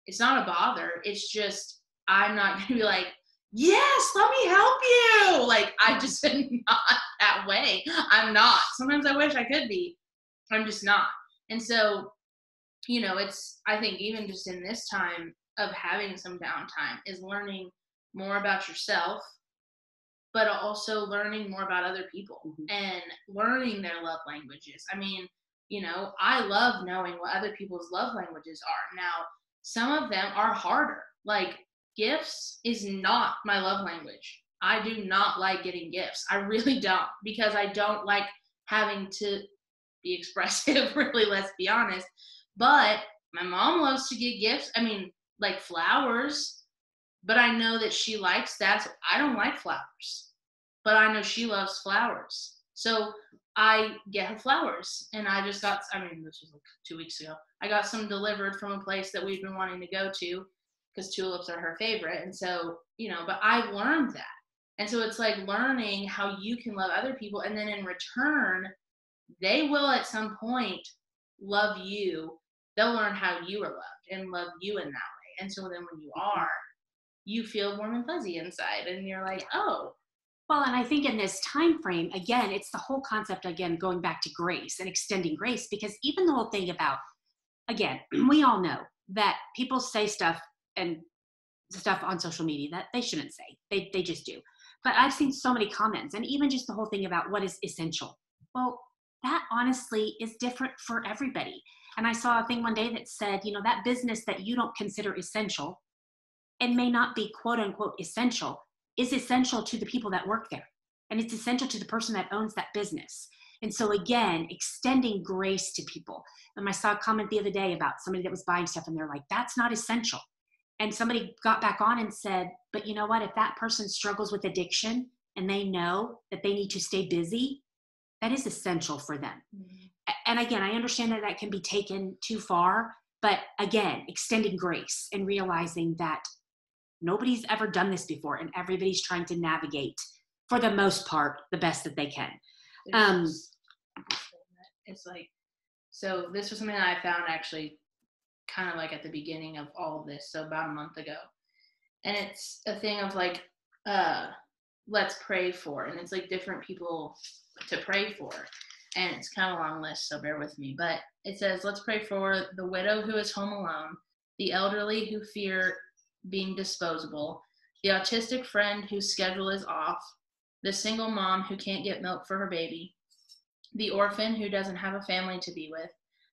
it's not a bother. It's just, I'm not going to be like, yes, let me help you. Like I just am not that way. I'm not. Sometimes I wish I could be. I'm just not. And so, I think even just in this time of having some downtime is learning more about yourself, but also learning more about other people and learning their love languages. I mean, I love knowing what other people's love languages are. Now, some of them are harder. Like gifts is not my love language. I do not like getting gifts. I really don't, because I don't like having to be expressive, really, let's be honest. But my mom loves to get gifts. I mean, like flowers, but I know that she likes that. So I don't like flowers, but I know she loves flowers. So I get her flowers, and I just got, I mean, this was like 2 weeks ago. I got some delivered from a place that we've been wanting to go to because tulips are her favorite. And so, but I've learned that. And so it's like learning how you can love other people. And then in return, they will at some point love you. They'll learn how you are loved and love you in that way. And so then when you are, you feel warm and fuzzy inside, and you're like, oh. Well, and I think in this time frame, again, it's the whole concept, again, going back to grace and extending grace, because even the whole thing about, again, we all know that people say stuff and stuff on social media that they shouldn't say. They just do. But I've seen so many comments, and even just the whole thing about what is essential. Well, that honestly is different for everybody. And I saw a thing one day that said, that business that you don't consider essential and may not be quote unquote essential is essential to the people that work there. And it's essential to the person that owns that business. And so again, extending grace to people. And I saw a comment the other day about somebody that was buying stuff, and they're like, that's not essential. And somebody got back on and said, but you know what, if that person struggles with addiction and they know that they need to stay busy, that is essential for them. Mm-hmm. And again, I understand that can be taken too far, but again, extending grace and realizing that nobody's ever done this before, and everybody's trying to navigate, for the most part, the best that they can. It's like, so this was something that I found actually kind of like at the beginning of all of this, so about a month ago. And it's a thing of like, let's pray for, and it's like different people to pray for. And it's kind of a long list, so bear with me. But it says, let's pray for the widow who is home alone, the elderly who fear being disposable, the autistic friend whose schedule is off, the single mom who can't get milk for her baby, the orphan who doesn't have a family to be with,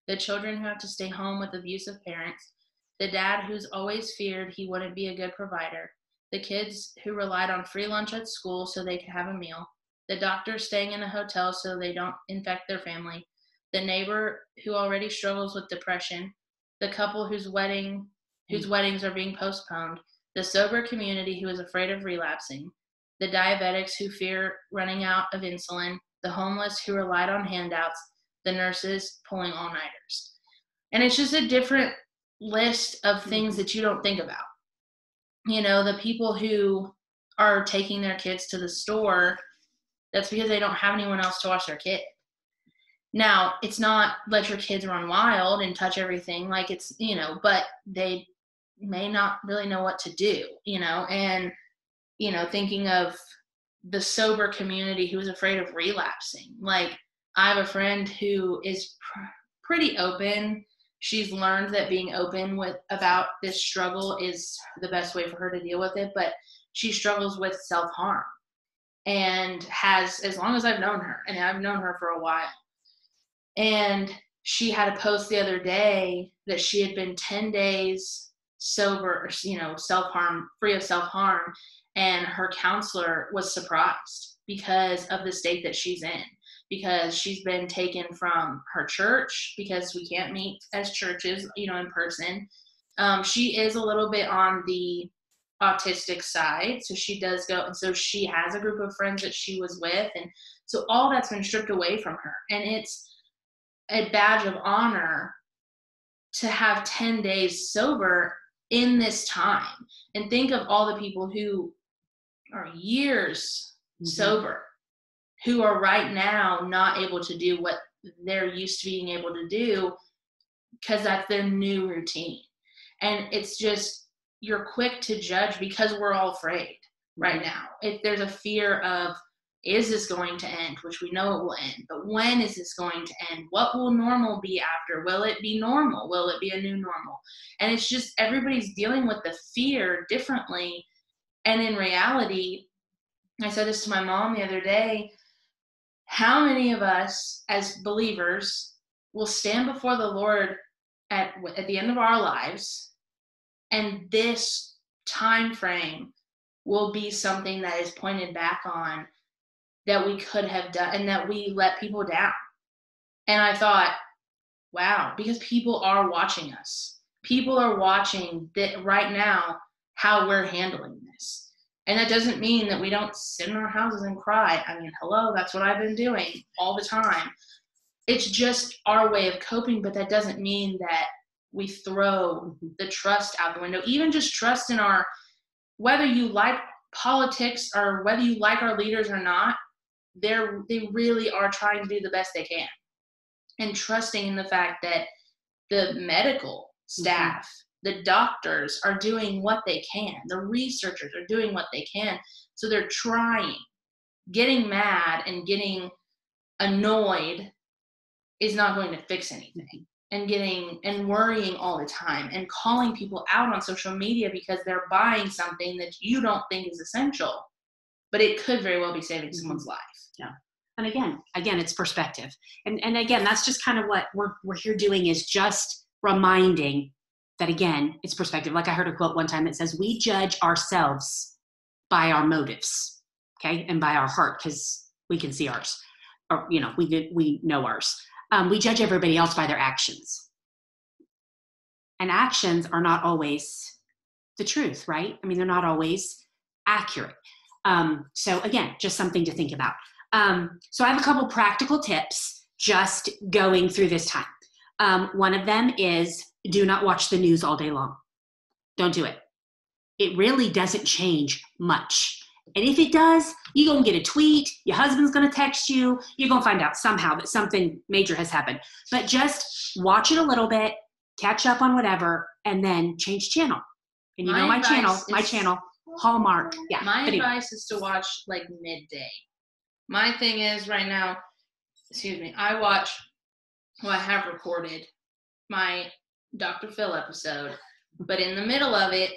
the children who have to stay home with abusive parents, the dad who's always feared he wouldn't be a good provider, the kids who relied on free lunch at school so they could have a meal, the doctor staying in a hotel so they don't infect their family, the neighbor who already struggles with depression, the couple whose weddings are being postponed, the sober community who is afraid of relapsing, the diabetics who fear running out of insulin, the homeless who relied on handouts, the nurses pulling all-nighters. And it's just a different list of things that you don't think about. The people who are taking their kids to the store, that's because they don't have anyone else to watch their kid. Now, it's not let your kids run wild and touch everything, like it's, but they may not really know what to do, and, thinking of the sober community who is afraid of relapsing. Like, I have a friend who is pretty open. She's learned that being open about this struggle is the best way for her to deal with it, but she struggles with self-harm, and has, as long as I've known her, and I've known her for a while. And she had a post the other day that she had been 10 days sober, self-harm, free of self-harm, and her counselor was surprised because of the state that she's in, because she's been taken from her church because we can't meet as churches, in person. She is a little bit on the autistic side, so she does go, and so she has a group of friends that she was with, and so all that's been stripped away from her. And it's a badge of honor to have 10 days sober in this time. And think of all the people who are years sober, who are right now not able to do what they're used to being able to do because that's their new routine. And it's just, you're quick to judge because we're all afraid right now. If there's a fear of, is this going to end? Which we know it will end, but when is this going to end? What will normal be after? Will it be normal? Will it be a new normal? And it's just, everybody's dealing with the fear differently. And in reality, I said this to my mom the other day, how many of us as believers will stand before the Lord at the end of our lives, and this time frame will be something that is pointed back on that we could have done and that we let people down. And I thought, wow, because people are watching us. People are watching that right now, how we're handling this. And that doesn't mean that we don't sit in our houses and cry. I mean, hello, that's what I've been doing all the time. It's just our way of coping, but that doesn't mean that we throw the trust out the window. Even just trust in whether you like politics or whether you like our leaders or not, they really are trying to do the best they can. And trusting in the fact that the medical staff, the doctors are doing what they can. The researchers are doing what they can. So they're trying. Getting mad and getting annoyed is not going to fix anything. And worrying all the time and calling people out on social media because they're buying something that you don't think is essential, but it could very well be saving someone's life. Yeah. And again, it's perspective. And again, that's just kind of what we're here doing, is just reminding that, again, it's perspective. Like I heard a quote one time that says, we judge ourselves by our motives, okay? And by our heart, because we can see ours, or, we know ours. We judge everybody else by their actions. And actions are not always the truth, right? I mean, they're not always accurate. So again, just something to think about. So I have a couple practical tips just going through this time. One of them is, do not watch the news all day long. Don't do it. It really doesn't change much. And if it does, you're going to get a tweet, your husband's going to text you, you're going to find out somehow that something major has happened. But just watch it a little bit, catch up on whatever, and then change channel. And my channel, Hallmark. Yeah. My advice is to watch like midday. My thing is right now, I have recorded my Dr. Phil episode, but in the middle of it,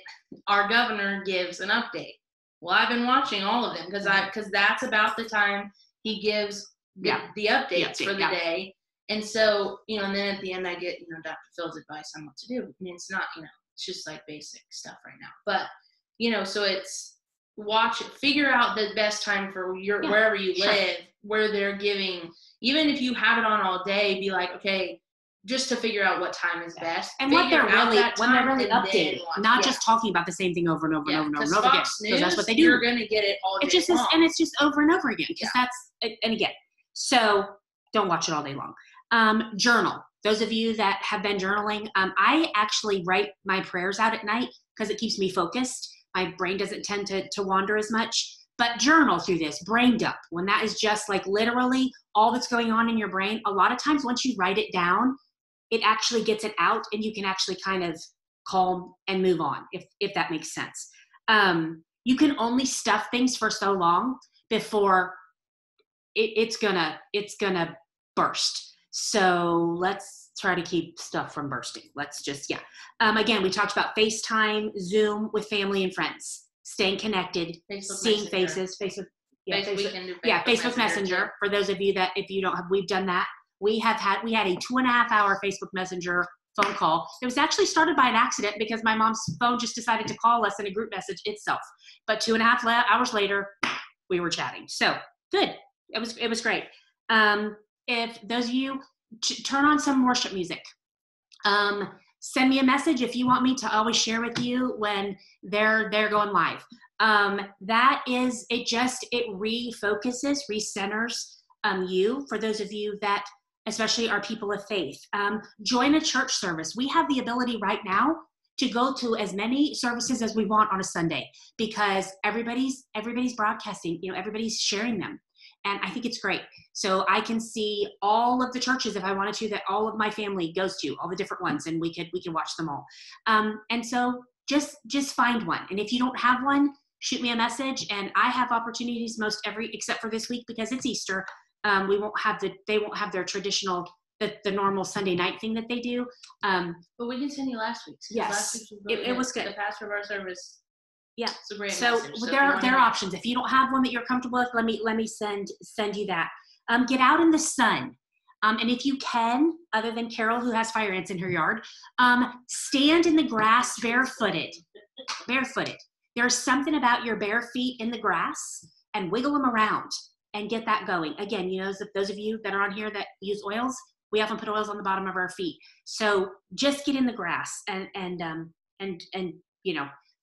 our governor gives an update. Well, I've been watching all of them because that's about the time he gives the updates for the day. And so, and then at the end I get, Dr. Phil's advice on what to do. I mean, it's not, it's just like basic stuff right now. But, so it's figure out the best time for wherever you live, where they're giving, even if you have it on all day, be like, okay, just to figure out what time is best. And when they're really updating, not just talking about the same thing over and over and over and over again. Because that's what they do. You're going to get it all day long. And it's just over and over again. Because and again, so don't watch it all day long. Journal. Those of you that have been journaling, I actually write my prayers out at night because it keeps me focused. My brain doesn't tend to wander as much. But journal through this, brain dump. When that is just like literally all that's going on in your brain, a lot of times once you write it down, it actually gets it out and you can actually kind of calm and move on, if that makes sense. You can only stuff things for so long before it's gonna burst. So let's try to keep stuff from bursting. Let's just, again, we talked about FaceTime, Zoom with family and friends, staying connected, seeing faces, Facebook Messenger. For those of you that, if you don't have, we've done that. We had a 2.5-hour Facebook Messenger phone call. It was actually started by an accident because my mom's phone just decided to call us in a group message itself. But 2.5 hours later, we were chatting. So good. It was great. If those of you turn on some worship music, send me a message if you want me to always share with you when they're going live. That is, it refocuses, recenters you, for those of you that especially our people of faith. Join a church service. We have the ability right now to go to as many services as we want on a Sunday because everybody's broadcasting, everybody's sharing them. And I think it's great. So I can see all of the churches, if I wanted to, that all of my family goes to, all the different ones, and we can watch them all. And so just find one. And if you don't have one, shoot me a message. And I have opportunities except for this week because it's Easter. They won't have their traditional, the normal Sunday night thing that they do. But we can send you last week's. Yes, last week's was really it was good. The pastor of our service. Yeah. It's a great So message. there are options. If you don't have one that you're comfortable with, let me send you that. Get out in the sun. And if you can, other than Carol who has fire ants in her yard, stand in the grass barefooted. There's something about your bare feet in the grass and wiggle them around and get that going. Again, those of you that are on here that use oils, we often put oils on the bottom of our feet. So just get in the grass and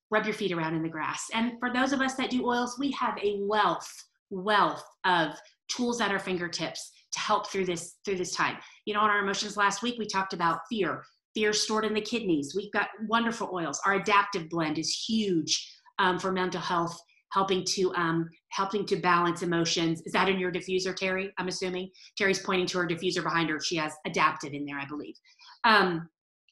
rub your feet around in the grass. And for those of us that do oils, we have a wealth of tools at our fingertips to help through this time. You know, on our emotions last week, we talked about fear stored in the kidneys. We've got wonderful oils. Our adaptive blend is huge for mental health, helping to balance emotions. Is that in your diffuser, Terry? I'm assuming Terry's pointing to her diffuser behind her. She has adaptive in there, I believe.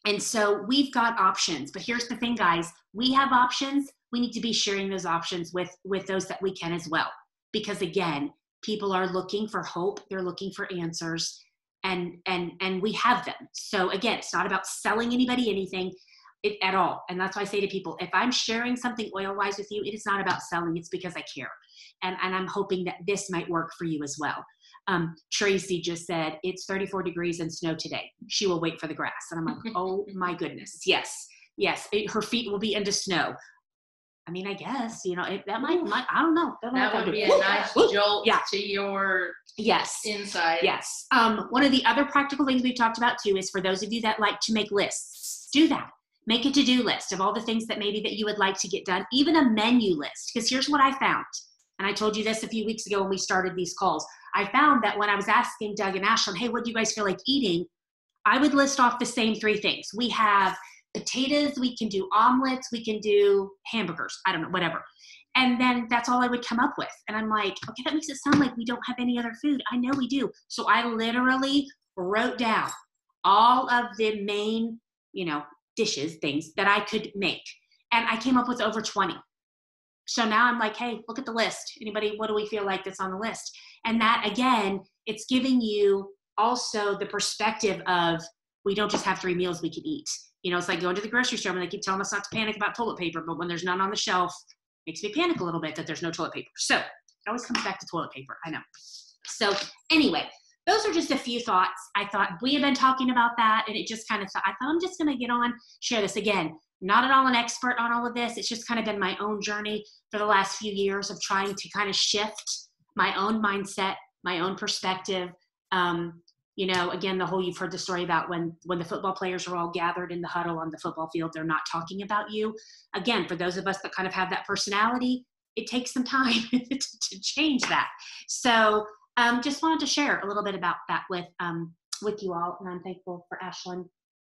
And so we've got options, but here's the thing, guys, we have options. We need to be sharing those options with those that we can as well. Because again, people are looking for hope. They're looking for answers, and we have them. So again, it's not about selling anybody anything at all. And that's why I say to people, if I'm sharing something oil-wise with you, it is not about selling. It's because I care. And I'm hoping that this might work for you as well. Tracy just said, it's 34 degrees and snow today. She will wait for the grass. And I'm like, oh my goodness. Yes. Her feet will be into snow. I mean, I guess, you know, that might, I don't know. That would be a nice jolt to your inside. Yes. One of the other practical things we've talked about too is for those of you that like to make lists, do that. Make a to-do list of all the things that maybe that you would like to get done, even a menu list. Because here's what I found. And I told you this a few weeks ago when we started these calls. I found that when I was asking Doug and Ashlyn, hey, what do you guys feel like eating? I would list off the same 3 things. We have potatoes, we can do omelets, we can do hamburgers, I don't know, whatever. And then that's all I would come up with. And I'm like, okay, that makes it sound like we don't have any other food. I know we do. So I literally wrote down all of the main, you know, dishes, things that I could make. And I came up with over 20. So now I'm like, hey, look at the list. Anybody, what do we feel like that's on the list? And that, again, it's giving you also the perspective of we don't just have 3 meals we can eat. You know, it's like going to the grocery store and they keep telling us not to panic about toilet paper, but when there's none on the shelf, it makes me panic a little bit that there's no toilet paper. So it always comes back to toilet paper, I know. So anyway, those are just a few thoughts. I thought we have been talking about that, and it just kind of thought, I thought I'm just going to get on, share this. Again, not at all an expert on all of this. It's just kind of been my own journey for the last few years of trying to kind of shift my own mindset, my own perspective. You know, again, you've heard the story about when the football players are all gathered in the huddle on the football field, they're not talking about you. Again, for those of us that kind of have that personality, it takes some time to change that. So just wanted to share a little bit about that with you all. And I'm thankful for Ashlyn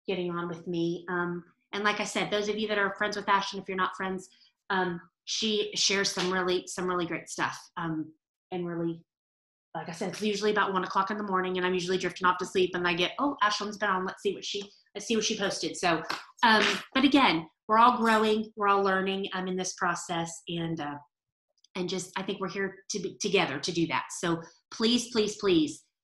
getting on with me. And like I said, those of you that are friends with Ashlyn, if you're not friends, she shares some really great stuff. And really, like I said, it's usually about 1 o'clock in the morning, and I'm usually drifting off to sleep, and I get, oh, Ashlyn's been on. Let's see what she posted. So, but again, we're all growing, we're all learning in this process, and just I think we're here to be together to do that. So please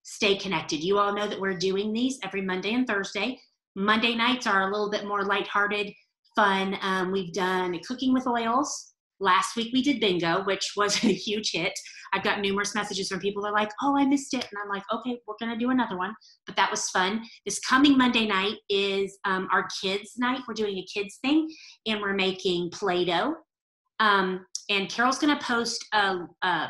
stay connected. You all know that we're doing these every Monday and Thursday. Monday nights are a little bit more lighthearted, fun. We've done cooking with oils. Last week we did bingo, which was a huge hit. I've got numerous messages from people that are like, oh, I missed it. And I'm like, okay, we're going to do another one. But that was fun. This coming Monday night is our kids night. We're doing a kids thing, and we're making Play-Doh. And Carol's going to post a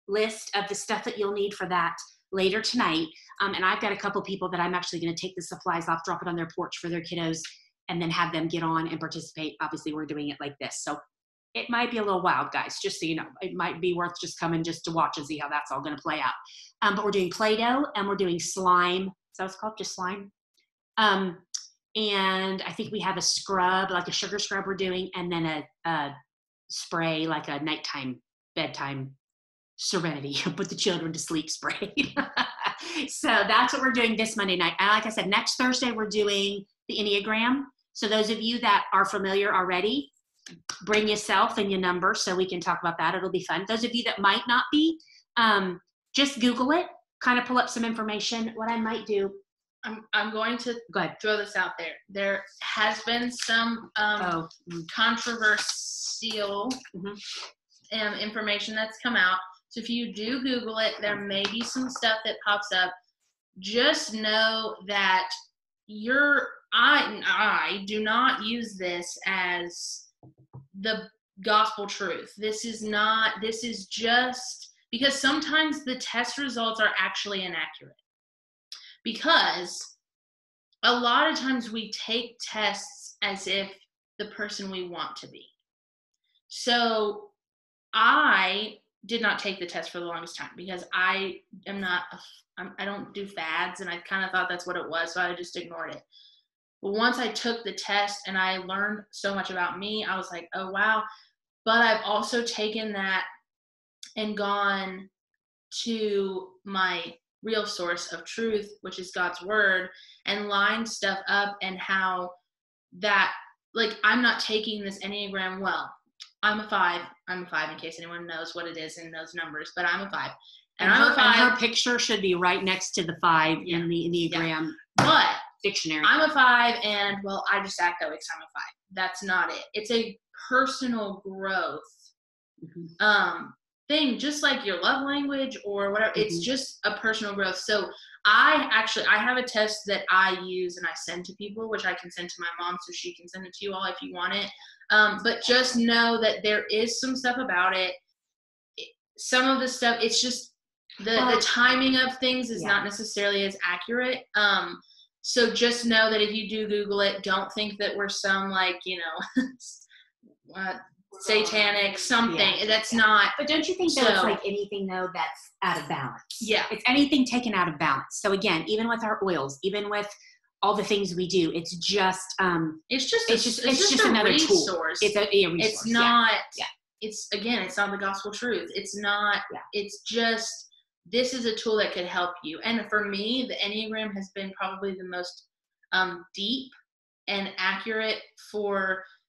list of the stuff that you'll need for that later tonight. And I've got a couple people that I'm actually going to take the supplies off, drop it on their porch for their kiddos, and then have them get on and participate. Obviously, we're doing it like this. So it might be a little wild, guys, just so you know. It might be worth just coming just to watch and see how that's all going to play out. But we're doing Play-Doh, and we're doing slime. Is that what it's called? Just slime? And I think we have a scrub, like a sugar scrub we're doing, and then a spray, like a nighttime, bedtime serenity, put the children to sleep spray. So that's what we're doing this Monday night. And like I said, next Thursday, we're doing the Enneagram. So those of you that are familiar already, bring yourself and your number so we can talk about that. It'll be fun. Those of you that might not be, just Google it, kind of pull up some information. What I might do. I'm going to throw this out there. There has been some controversial information that's come out. So if you do Google it, there may be some stuff that pops up. Just know that I do not use this as the gospel truth. This is just because sometimes the test results are actually inaccurate. Because a lot of times we take tests as if the person we want to be. So I did not take the test for the longest time because I am not, I don't do fads, and I kind of thought that's what it was, so I just ignored it. But once I took the test and I learned so much about me, I was like, oh, wow. But I've also taken that and gone to my real source of truth, which is God's word, and lined stuff up, and how that, like, I'm not taking this Enneagram well. I'm a 5 in case anyone knows what it is in those numbers, but I'm a 5. And her picture should be right next to the 5 in the Enneagram dictionary. I'm a 5, and well, I just act that way because I'm a 5. That's not it. It's a personal growth thing, just like your love language or whatever. It's just a personal growth. So I have a test that I use and I send to people, which I can send to my mom so she can send it to you all if you want it. But just know that there is some stuff about it. Some of the stuff, it's just the timing of things is not necessarily as accurate. So just know that if you do Google it, don't think that we're some, like, satanic something. That's not. But don't you think that it's like anything, though, that's out of balance? Yeah. It's anything taken out of balance. So again, even with our oils, even with all the things we do, it's just another resource. Tool. It's a resource. It's not. Yeah. It's not the gospel truth. It's not. Yeah. It's just, this is a tool that could help you. And for me, the Enneagram has been probably the most deep and accurate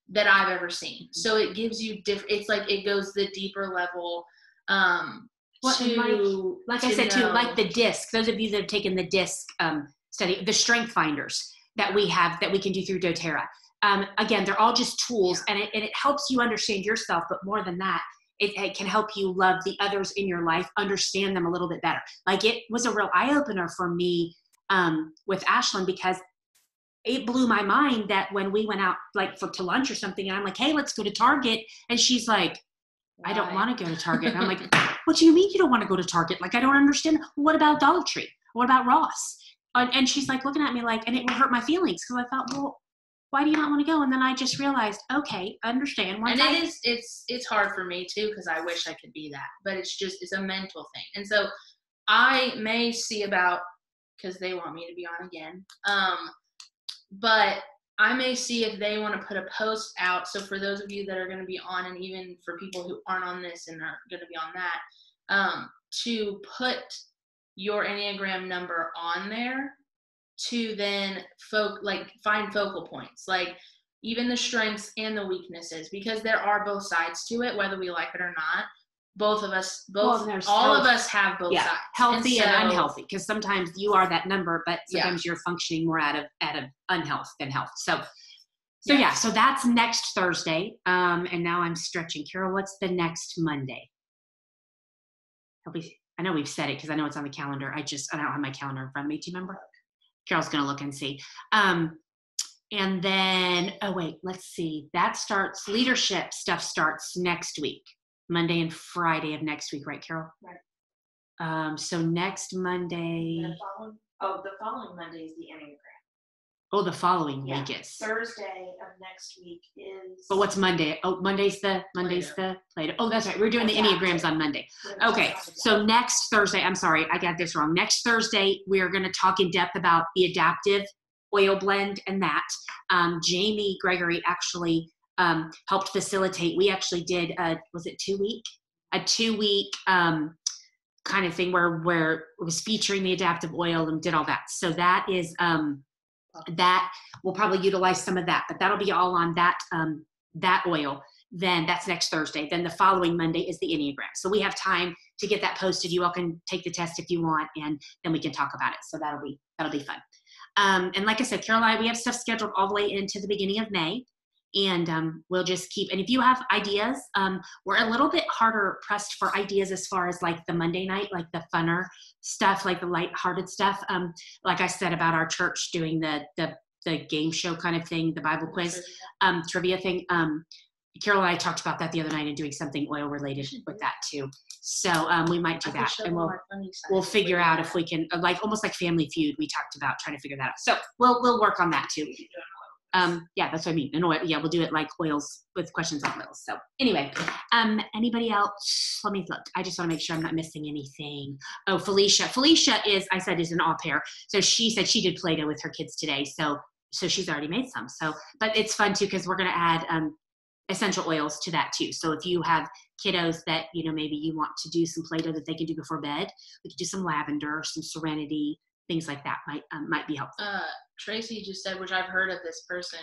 that I've ever seen. So it gives you it's like it goes the deeper level. Like I said too, like the DISC. Those of you that have taken the DISC study, the strength finders that we have that we can do through doTERRA. Again, they're all just tools, and it helps you understand yourself. But more than that, it can help you love the others in your life, understand them a little bit better. Like, it was a real eye opener for me with Ashlyn, because it blew my mind that when we went out, like, to lunch or something, and I'm like, hey, let's go to Target. And she's like, I don't want to go to Target. And I'm like, what do you mean you don't want to go to Target? Like, I don't understand. What about Dollar Tree? What about Ross? And she's like looking at me like, and it hurt my feelings, because I thought, well, why do you not want to go? And then I just realized, okay, understand. It's hard for me too, because I wish I could be that, but it's a mental thing. And so I may see about, because they want me to be on again. But I may see if they want to put a post out. So for those of you that are going to be on, and even for people who aren't on this and are going to be on that, to put your Enneagram number on there, to then find focal points, like even the strengths and the weaknesses, because there are both sides to it, whether we like it or not. All of us have both sides, healthy and unhealthy, because sometimes you are that number, but sometimes you're functioning more out of unhealth than health. So that's next Thursday. And now I'm stretching. Carol, what's the next Monday? I know we've said it because I know it's on the calendar. I don't have my calendar in front of me. Do you remember? Carol's going to look and see. And then, let's see. Leadership stuff starts next week. Monday and Friday of next week, right, Carol? Right. So next Monday. The following Monday is the Enneagram. Oh, the following week is. Thursday of next week is. But what's Monday? Oh, Monday's the Plato. Oh, that's right. We're doing the Enneagrams on Monday. Okay. So next Thursday, I'm sorry, I got this wrong. Next Thursday, we are going to talk in depth about the adaptive oil blend and that. Jamie Gregory actually helped facilitate. We actually did was it 2 week? A 2 week kind of thing where it was featuring the adaptive oil and did all that. So that is that we'll probably utilize some of that, but that'll be all on that oil. Then that's next Thursday. Then the following Monday is the Enneagram. So we have time to get that posted. You all can take the test if you want, and then we can talk about it. So that'll be fun. And like I said, Caroline, we have stuff scheduled all the way into the beginning of May. And we'll just keep, and if you have ideas, we're a little bit harder pressed for ideas as far as like the Monday night, like the funner stuff, like the lighthearted stuff. Like I said about our church doing the game show kind of thing, the Bible quiz, trivia thing. Carol and I talked about that the other night and doing something oil related with that too. So we might do that, and we'll figure out if we can, almost like Family Feud. We talked about trying to figure that out. So we'll work on that too. Yeah, that's what I mean. And oil, yeah, we'll do it like oils with questions on oils. So anyway, anybody else? Let me look. I just want to make sure I'm not missing anything. Oh, Felicia. Felicia is an au pair. So she said she did Play-Doh with her kids today. So she's already made some. So, but it's fun too, because we're going to add essential oils to that too. So if you have kiddos that, maybe you want to do some Play-Doh that they can do before bed, we could do some lavender, some serenity, things like that might be helpful. Tracy just said, which I've heard of this person,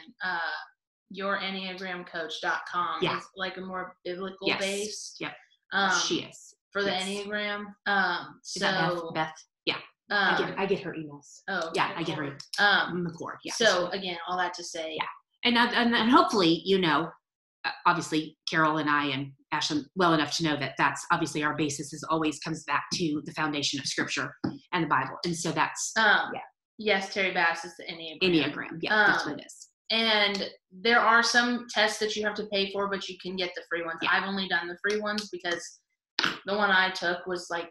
yourenneagramcoach.com is like a more biblical based. Yep. She is. For the Enneagram. Is that Beth? Yeah. I get her emails. Oh, yeah, I get her before. Yeah. So again, all that to say. Yeah. And hopefully, obviously Carol and I and Ashlyn well enough to know that that's obviously our basis is always comes back to the foundation of Scripture and the Bible. And so that's, Yes, Terry Bass is the Enneagram. Enneagram. Yeah, that's what it is. And there are some tests that you have to pay for, but you can get the free ones. Yeah. I've only done the free ones because the one I took was like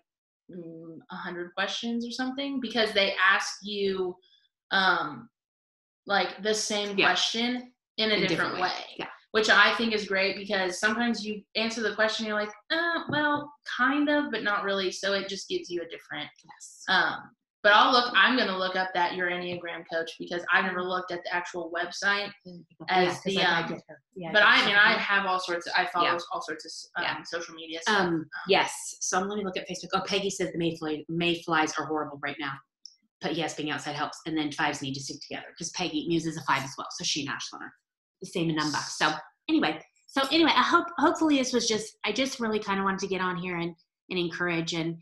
100 questions or something, because they ask you like the same question in a different way. Yeah. Which I think is great, because sometimes you answer the question, you're like, well, kind of, but not really. So it just gives you a different, but I'm going to look up that Your Enneagram Coach, because I've never looked at the actual website as the, but I have all sorts of, I follow all sorts of social media stuff. Yes. So let me look at Facebook. Oh, Peggy says the mayflies are horrible right now. But yes, being outside helps. And then fives need to stick together, because Peggy Muse is a 5 as well. So she and Ashlyn are the same number. So anyway, I hopefully this was I just really kind of wanted to get on here and encourage and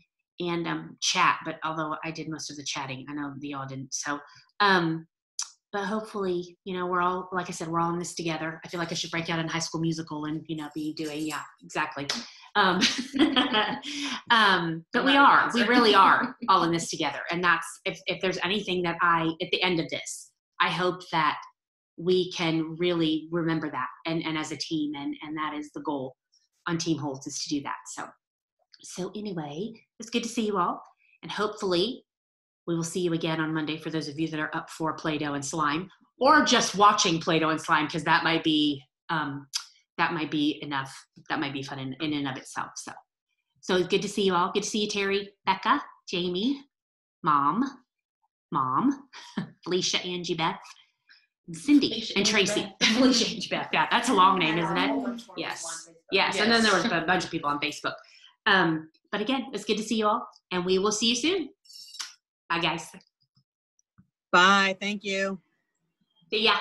chat, but although I did most of the chatting, I know y'all didn't. So, but hopefully, we're all, like I said, we're all in this together. I feel like I should break out in High School Musical and, be doing, exactly. But we really are all in this together. And that's, if there's anything that at the end of this, I hope that we can really remember that and as a team, and that is the goal on Team Holtz, is to do that. So anyway, it's good to see you all, and hopefully we will see you again on Monday for those of you that are up for Play-Doh and slime, or just watching Play-Doh and slime, because that might be enough. That might be fun in and of itself. So it's good to see you all. Good to see you, Terry, Becca, Jamie, Mom, Felicia, Angie, Beth, Cindy, and Tracy. Felicia, Angie, Beth. Yeah, that's a long name, isn't it? Yes. And then there was a bunch of people on Facebook. But again, it's good to see you all, and we will see you soon. Bye, guys. Bye. Thank you. See ya.